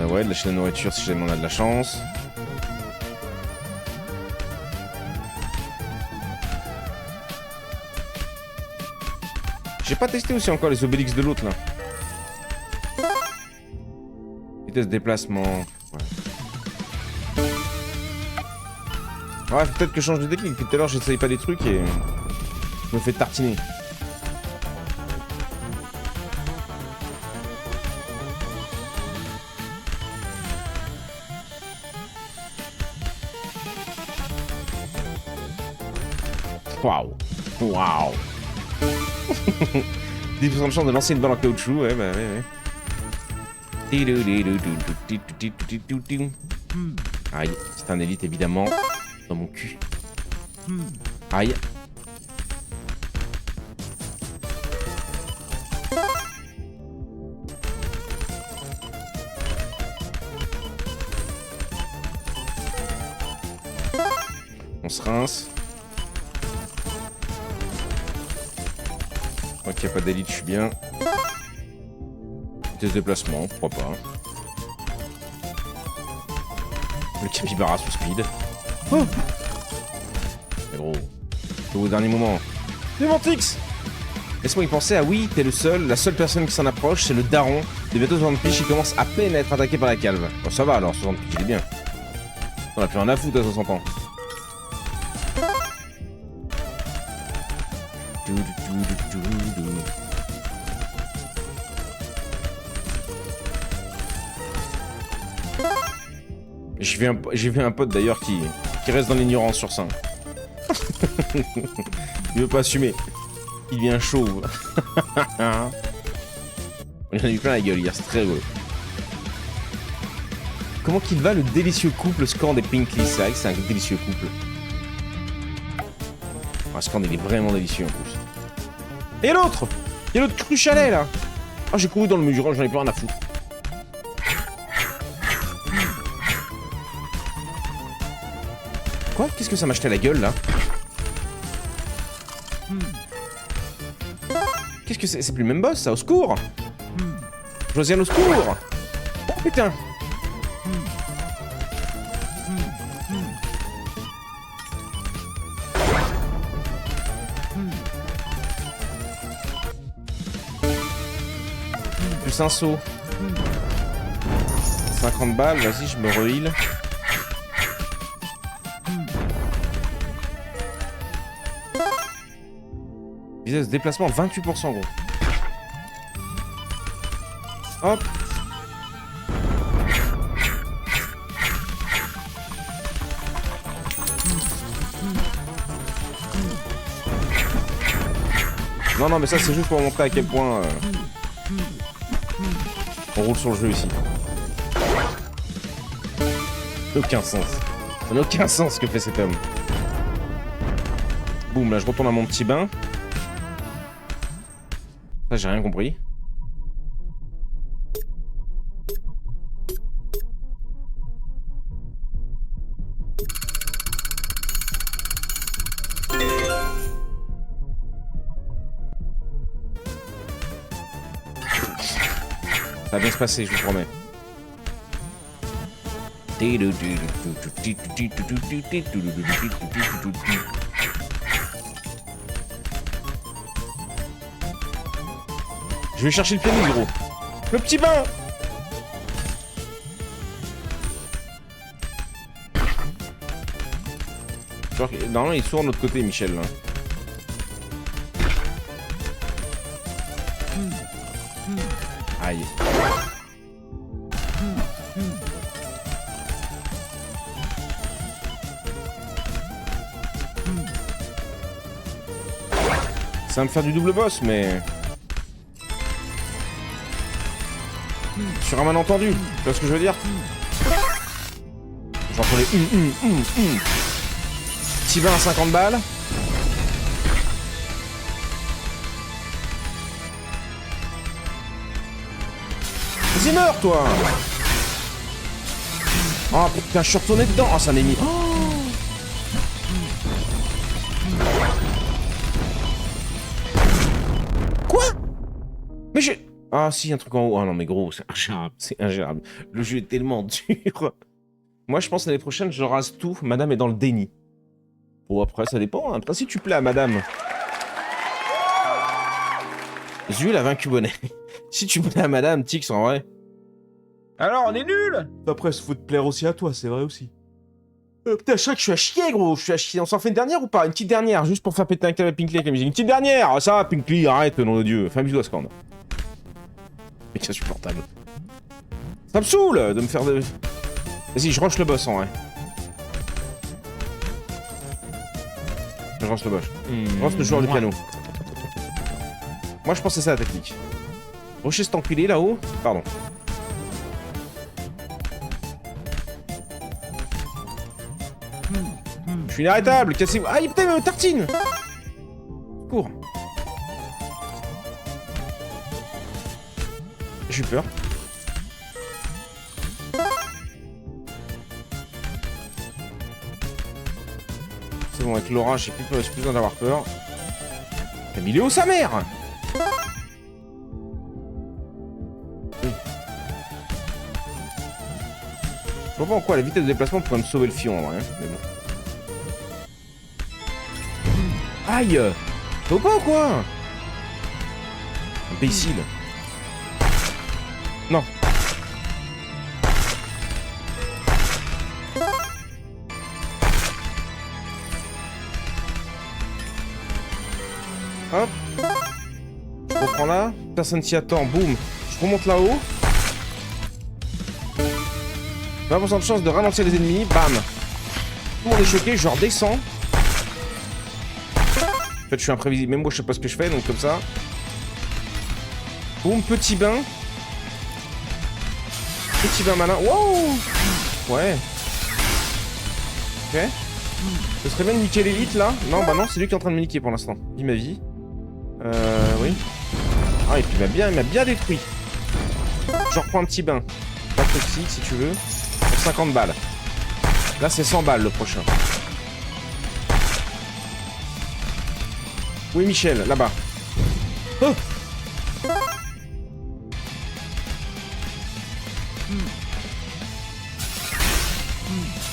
Ouais, de lâcher la nourriture si jamais on a de la chance. J'ai pas testé aussi encore les Obélix de l'autre là. Vitesse de déplacement. Ouais, peut-être que je change de technique. Depuis tout à l'heure, j'essaye pas des trucs et je me fais tartiner. Waouh. Waouh. 10% de chance de lancer une balle en caoutchouc, ouais, bah ouais. Aïe, c'est un élite évidemment. Dans mon cul. Aïe. On se rince. Ok, y a pas d'élite, je suis bien. Vitesse de déplacement, pourquoi pas. Le capybara sous speed. Oh, mais gros, c'est au dernier moment. Démentix. Laisse-moi y penser, ah oui, t'es le seul, la seule personne qui s'en approche, c'est le daron. De bientôt 60 piges, il commence à peine à être attaqué par la calve. Bon, ça va alors, 60 piges, il est bien. On a plus rien à foutre à 60 ans. J'ai vu un pote d'ailleurs qui reste dans l'ignorance sur ça. Il veut pas assumer. Il devient chauve. Il en a eu plein la gueule hier, c'est très rigolo. Comment qu'il va le délicieux couple Scorn des Pinkly? C'est vrai que c'est un délicieux couple. Ah, Scorn il est vraiment délicieux en plus. Et l'autre! Il y a l'autre cru chalet là! Ah, j'ai couru dans le mur, j'en ai plus rien à foutre. Quoi? Qu'est-ce que ça m'a jeté à la gueule là? Qu'est-ce que c'est? C'est plus le même boss ça, au secours! Josiane, au secours! Oh putain! Plus un saut. 50 balles, vas-y, je me re-heal. Vitesse de déplacement 28% gros. Hop. Non mais ça c'est juste pour montrer à quel point on roule sur le jeu ici. Aucun sens. Ça n'a aucun sens ce que fait cet homme. Boum, là je retourne à mon petit bain. Ça j'ai rien compris. Ça va bien se passer, je vous promets. Je vais chercher le piano, gros. Le petit bain. Genre, normalement, il est souvent de l'autre côté, Michel. Là. Aïe. Ça va me faire du double boss, mais... Sur un malentendu, tu vois ce que je veux dire? J'entends les Petit bain à 50 balles. Vas-y, meurs, toi! Oh putain, je suis retourné dedans! Oh, ça m'a mis... Quoi? Mais j'ai... Ah si, un truc en haut. Ah non mais gros, c'est ingérable. C'est ingérable. Le jeu est tellement dur. Moi je pense l'année prochaine, je rase tout. Madame est dans le déni. Bon après, ça dépend. Hein. Après, si tu plais à madame... Zul a vaincu Bonnet. Si tu plais à madame, Tix en vrai... Alors, on est nuls. Après, il faut te plaire aussi à toi, c'est vrai aussi. Putain, je crois que je suis à chier, gros. Je suis à chier. On s'en fait une dernière ou pas? Une petite dernière, juste pour faire péter un câble à Pinkley avec la musique. Une petite dernière. Ça va, Pinkley, arrête, nom de Dieu. Fais un bisou à Scorn. Mais c'est insupportable. Ça me saoule de me faire de... Vas-y, je rush le boss en vrai. Je rush le boss. Je rush le joueur du piano. Moi, je pense que c'est ça la technique. Rusher cet enculé là-haut. Pardon. Je suis inarrêtable, cassez-vous. Ah, putain, tartine. Cours. J'ai eu peur. C'est bon, avec Laura, j'ai plus besoin d'avoir peur. T'as mis Léo sa mère. Oui. Je vois pas en quoi la vitesse de déplacement pourrait me sauver le fion en vrai, hein, mais bon. Aïe! Faut pas ou quoi? Imbécile. Non. Hop. Je reprends là. Personne s'y attend. Boum. Je remonte là-haut. 20% de chance de ralentir les ennemis. Bam. Tout le monde est choqué. Je redescends. En fait, je suis imprévisible. Même moi, je sais pas ce que je fais. Donc, comme ça. Boum. Petit bain. Petit bain malin. Wow. Ouais. Ok. Ce serait bien de niquer l'élite là. Non, bah non, c'est lui qui est en train de me niquer pour l'instant. Dis ma vie. Oui. Ah, et puis il m'a bien détruit. Je reprends un petit bain. Pas toxique si tu veux. Pour 50 balles. Là, c'est 100 balles le prochain. Oui, Michel, là-bas. Oh.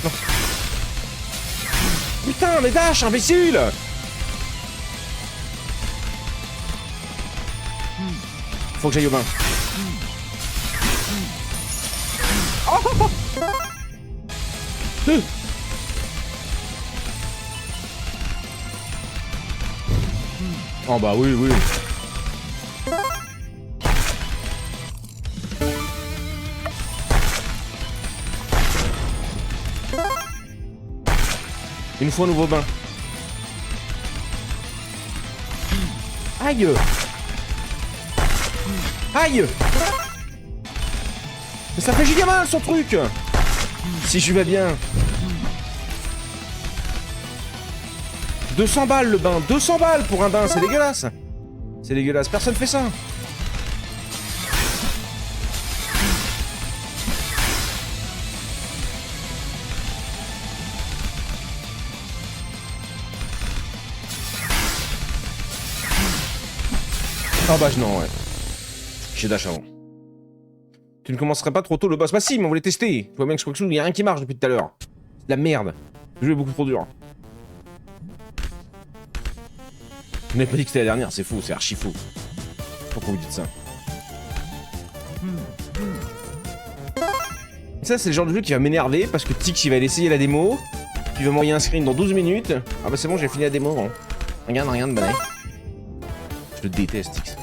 Non. Putain, mais dash, imbécile! Faut que j'aille au bain. Oh. Oh bah oui, oui. Il nous faut un nouveau bain. Aïe! Aïe! Mais ça fait giga mal son truc! Si je vais bien. 200 balles le bain, 200 balles pour un bain, c'est dégueulasse! C'est dégueulasse, personne fait ça! Ah bah non, ouais. J'ai dash avant. Tu ne commencerais pas trop tôt le boss? Bah si, mais on voulait tester. Tu vois bien que je crois que il n'y a rien qui marche depuis tout à l'heure. C'est de la merde. Le jeu est beaucoup trop dur. Vous n'avez pas dit que c'était la dernière, c'est faux, c'est archi faux. Pourquoi vous dites ça? Ça, c'est le genre de jeu qui va m'énerver parce que Tix il va aller essayer la démo. Puis il va m'envoyer un screen dans 12 minutes. Ah bah c'est bon, j'ai fini la démo. Hein. Regarde, bonnet. Je le déteste, Tix.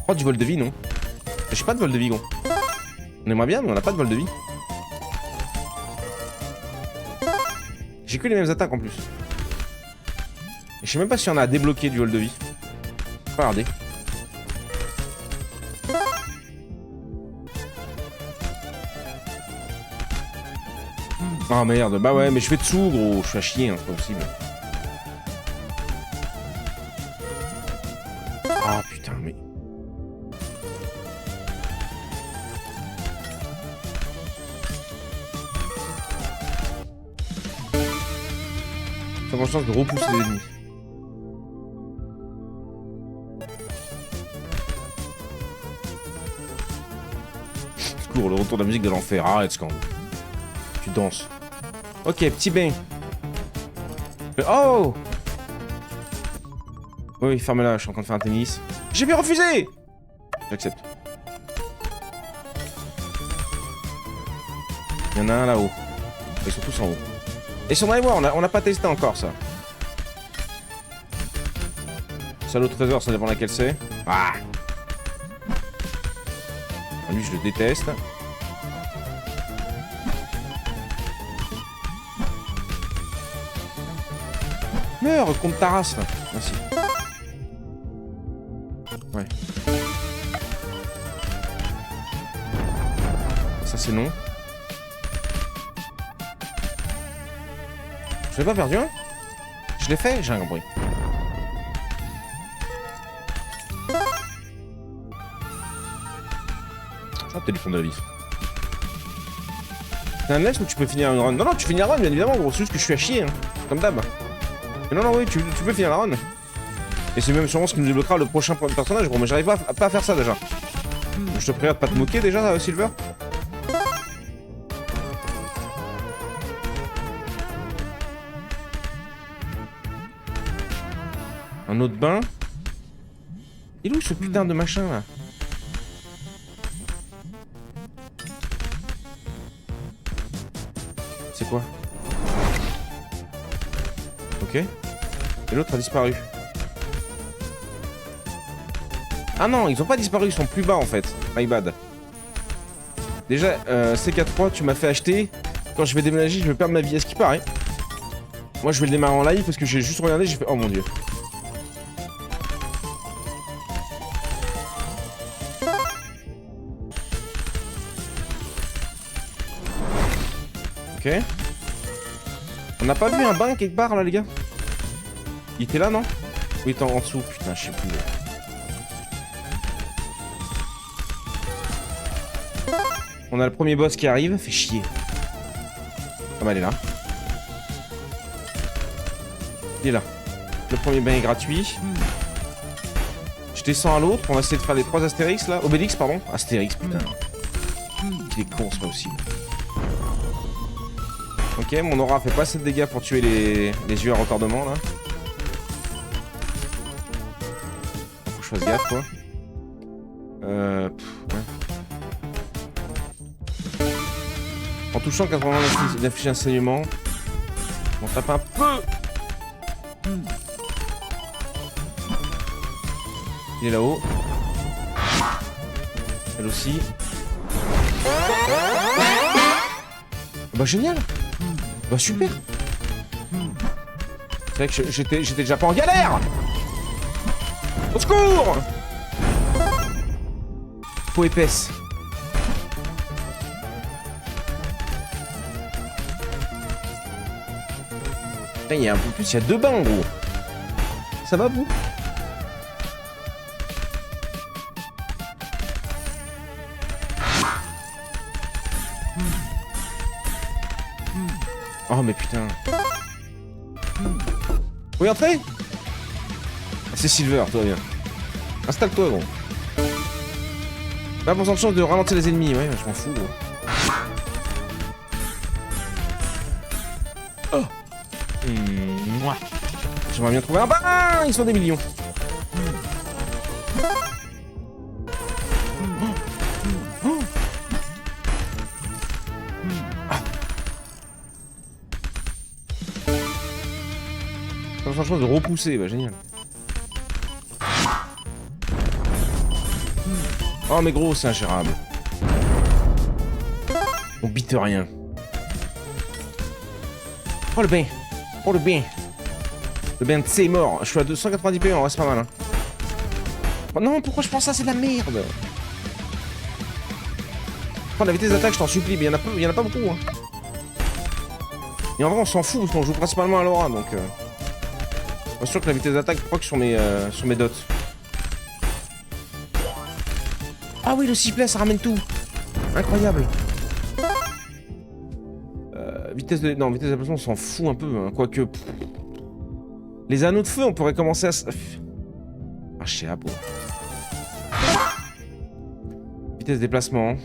Oh, du vol de vie, non? J'ai pas de vol de vie, gros. On aimerait bien, mais on a pas de vol de vie. J'ai que les mêmes attaques en plus. Et je sais même pas si on a à débloquer du vol de vie. Regardez. Oh merde, bah ouais, mais je fais dessous, gros. Je suis à chier, hein, c'est pas possible. Ah putain, mais... Ça a chance de repousser les ennemis. cours, le retour de la musique de l'enfer. Arrête, Scand. Tu danses. Ok, petit bain. Oh! Oui, ferme-la, je suis en train de faire un tennis. J'ai bien refusé! J'accepte. Il y en a un là-haut. Ils sont tous en haut. Et si on allait voir, on n'a pas testé encore ça. Salaud trésor, ça dépend laquelle c'est. Ah! Lui, je le déteste. Meurs contre ta race là. Merci. Ouais. Ça c'est non. Je l'ai pas perdu hein? Je l'ai fait? J'ai rien compris. Ah, peut-être le fond de la vie. C'est un laisse où tu peux finir une run. Non, non, tu finis la run, bien évidemment, gros. C'est juste que je suis à chier, hein. Comme d'hab. Mais non, non, oui, tu peux finir la run. Et c'est même sûrement ce qui nous débloquera le prochain personnage, gros. Mais j'arrive pas à faire ça déjà. Je te prie de pas te moquer déjà, Silver. Un autre bain. Il est où ce putain de machin là? C'est quoi? Ok. Et l'autre a disparu. Ah non, ils ont pas disparu, ils sont plus bas en fait. My bad. Déjà, CK3, tu m'as fait acheter. Quand je vais déménager, je vais perdre ma vie, à ce qui paraît. Moi, je vais le démarrer en live parce que j'ai juste regardé, j'ai fait... Oh mon dieu. Ok. On n'a pas vu un bain quelque part là les gars? Il était là non? Oui il était en dessous, putain je sais plus. On a le premier boss qui arrive, fait chier. Ah bah elle est là. Il est là. Le premier bain est gratuit. Je descends à l'autre, on va essayer de faire les 3 Astérix là. Obélix pardon. Astérix putain. Il est con c'est pas possible. Ok, mon aura fait pas assez de dégâts pour tuer les yeux à retardement là. Faut que je fasse gaffe quoi. Ouais. En touchant 80 d'affiche d'enseignement. On tape un peu. Il est là-haut. Elle aussi. Bah génial. Bah super. C'est vrai que j'étais déjà pas en galère. Au secours. Peau épaisse. Putain, il y a un peu plus, il y a 2 bains gros. Ça va vous? Oh mais putain. Oui entrer. C'est Silver, tout va bien. Installe-toi gros. 20% de chance de ralentir les ennemis, ouais, je m'en fous gros. Oh. Mouah. J'aimerais bien trouver un bain. Ils sont des millions. Sans chance de repousser, bah génial. Oh mais gros, c'est ingérable. On bite rien. Oh le bain. Oh le bain. Le bain de c'est mort. Je suis à 290 PE, on reste pas mal. Hein. Oh non, pourquoi je pense ça, c'est de la merde. Prends la vitesse d'attaque, je t'en supplie, mais il y en a pas beaucoup. Hein. Et en vrai, on s'en fout, parce qu'on joue principalement à l'aura, donc... Je suis sûr que la vitesse d'attaque proc sur mes dots. Ah oui, le sifflet, ça ramène tout. Incroyable. Vitesse de... Non, vitesse de déplacement, on s'en fout un peu. Hein. Quoique... Les anneaux de feu, on pourrait commencer à... Ah, je sais pas. Vitesse de déplacement.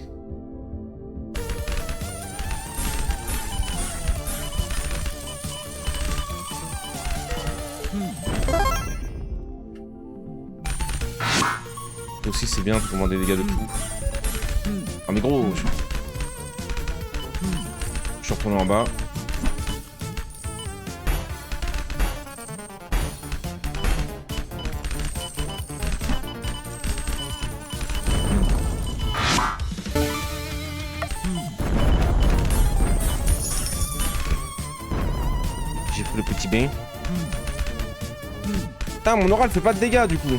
bien de commander des dégâts de tout. Ah mais gros, je suis retourné en bas. J'ai pris le petit bain. Putain, mon oral fait pas de dégâts du coup.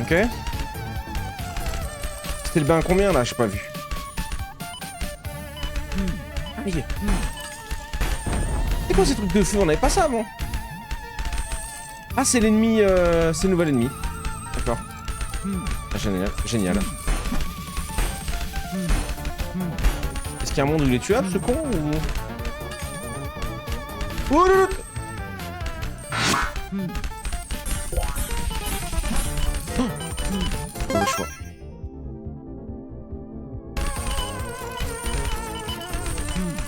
Ok. C'était le bain à combien là? J'ai pas vu. Aïe. C'est quoi ces trucs de feu? On avait pas ça avant. Ah c'est l'ennemi, c'est le nouvel ennemi. D'accord. Ah, génial, génial. Est-ce qu'il y a un monde où il est tuable ce con ou... Oh là là. Mauvais choix.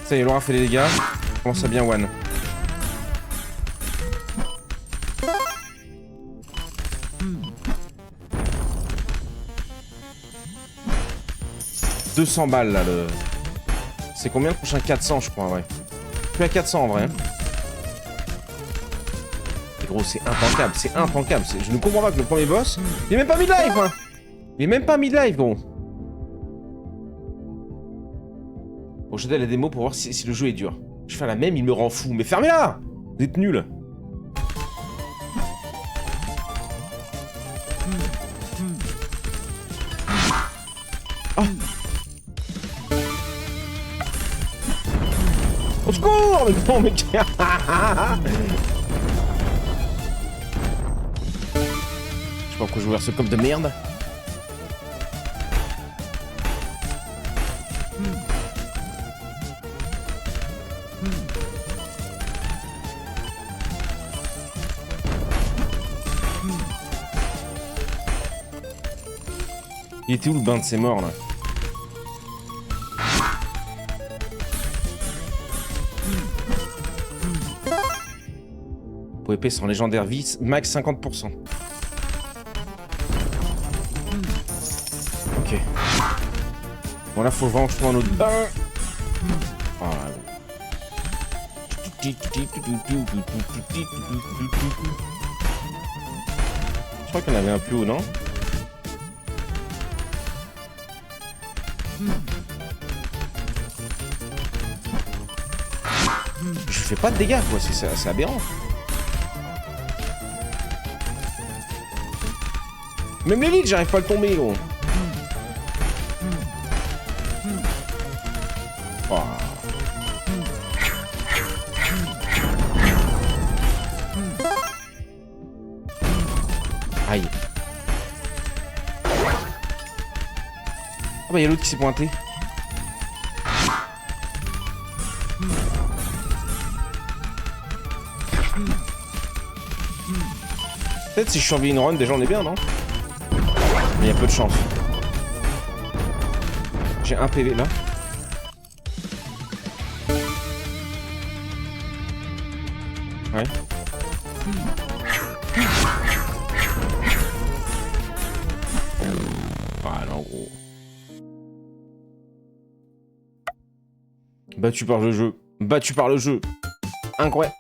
Ça y est, Laura fait des dégâts. Comment ça bien, One. « 200 balles là le... C'est combien le prochain? 400 je crois, ouais. Je suis à 400 en vrai. Et gros c'est intankable, c'est intankable. Je ne comprends pas que le premier boss, il est même pas mid-life hein. Il est même pas mid-life gros. Bon je donne la démo pour voir si le jeu est dur. Je fais la même, il me rend fou. Mais fermez-la! Vous êtes nuls. Oh. Au secours! Mais non, mec! Je sais pas pourquoi je vais ouvrir ce coffre de merde. Il était où le bain de ses morts là? Pour épée sans légendaire vie, max 50%. Ok. Bon là faut vraiment que je trouve un autre bain. Oh là là. Je crois qu'il y en avait un plus haut, non? Je fais pas de dégâts quoi, c'est aberrant. Même l'élite, j'arrive pas à le tomber gros. Oh. Aïe. Ah bah y'a l'autre qui s'est pointé. Peut-être si je survis une run, déjà on est bien, non? Mais il y a peu de chance. J'ai un PV là. Ouais. Ah non gros. Battu par le jeu. Battu par le jeu. Incroyable.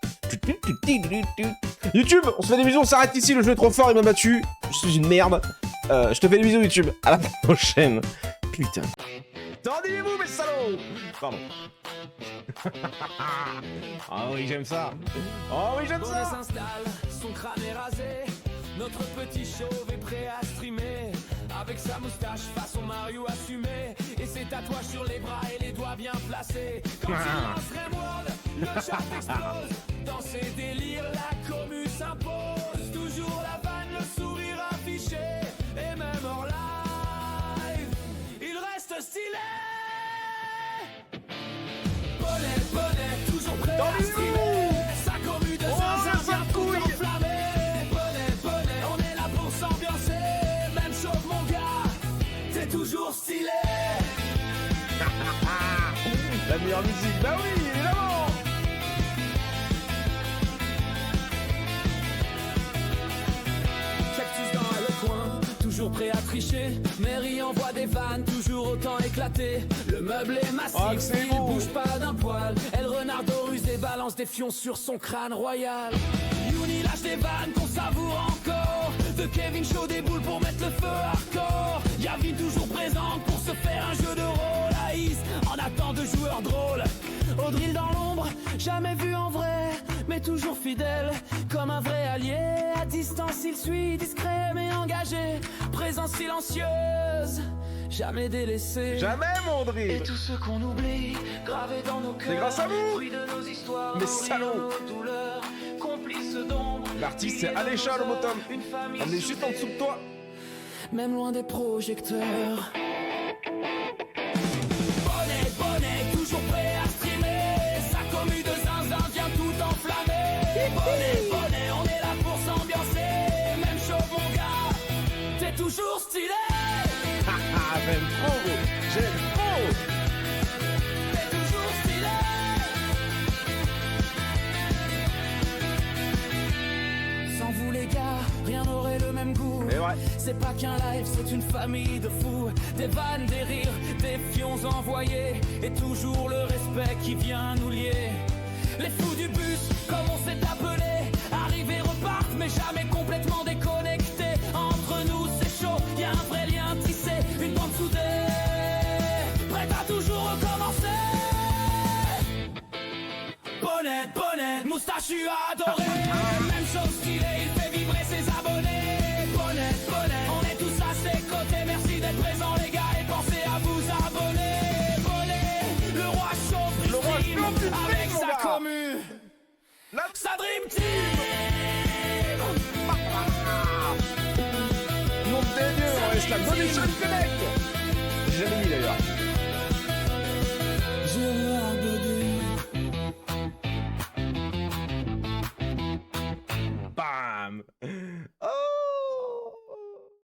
YouTube, on se fait des bisous, on s'arrête ici, le jeu est trop fort, il m'a battu. Je suis une merde. Je te fais des bisous YouTube. À la prochaine. Putain. Tendez-vous mes salauds. Pardon. Ah oui, j'aime ça. Oh oui, j'aime ça.
S'installe, son crâne est rasé. Notre petit chauve est prêt à streamer. Avec sa moustache façon Mario assumé. Et ses tatouages sur les bras et les doigts bien placés. Quand il lance Rimworld, le chat explose. Dans ses délires, la commu s'impose. Toujours la vanne, le sourire affiché. Et même hors live, il reste stylé. Bonnet, bonnet, toujours prêt à streamer. Sa commu de
meilleure musique. Bah oui, évidemment.
Cactus dans le coin, toujours prêt à tricher. Mary envoie des vannes, toujours autant éclatées. Le meuble est massif,
Ah, c'est
il
beau.
bouge pas d'un poil. Elle renardo rusé balance des fions sur son crâne royal. Youni lâche des vannes qu'on savoure encore. De Kevin Shaw des boules pour mettre le feu hardcore. Yavin toujours présente pour se faire un jeu de rôle. Aïs en attend de joueurs drôles. Audril dans l'ombre, jamais vu en vrai, mais toujours fidèle, comme un vrai allié. À distance il suit, discret mais engagé. Présence silencieuse, jamais délaissée.
Jamais, mon
Et
drill.
tout ce qu'on oublie, gravé dans nos cœurs.
C'est grâce à vous.
Fruit de nos histoires,
Mais
nos
salaud.
rires, nos douleurs, complices d'ombre.
L'artiste, c'est
Piliers de
Alécha,
nos
le bottom.
œuvres, une famille
On est juste en dessous de toi.
même loin des projecteurs. Bonnet, bonnet, toujours prêt à streamer. Sa commu de zinzin vient tout enflammer. Bonnet, bonnet, on est là pour s'ambiancer. Même chaud mon gars, t'es toujours stylé.
Ah, j'aime trop, gros. J'aime trop.
T'es toujours stylé. Sans vous les gars, rien n'aurait le même goût.
Et ouais.
C'est pas qu'un live, c'est une famille de fous. Des vannes, des rires, des fions envoyés. Et toujours le respect qui vient nous lier. Les fous du bus, comme on s'est appelé. Arrivés repartent, mais jamais complètement déconnectés. Entre nous, c'est chaud, y a un vrai lien tissé. Une bande soudée, prête à toujours recommencer. Bonnet, bonnet, moustachu adoré. Même chose stylé, il fait vibrer ses abonnés. Bonnet, bonnet, on est tous à ses côtés. Merci d'être présents les gars et pensez à vous abonner. Bonnet, le roi chaud,
Le roi
stream,
chaud du stream,
avec
mon
sa
gars.
commu,
Là,
sa dream team.
nom de Dieu, on reste la Donation Connect. J'ai jamais mis d'ailleurs. Bam.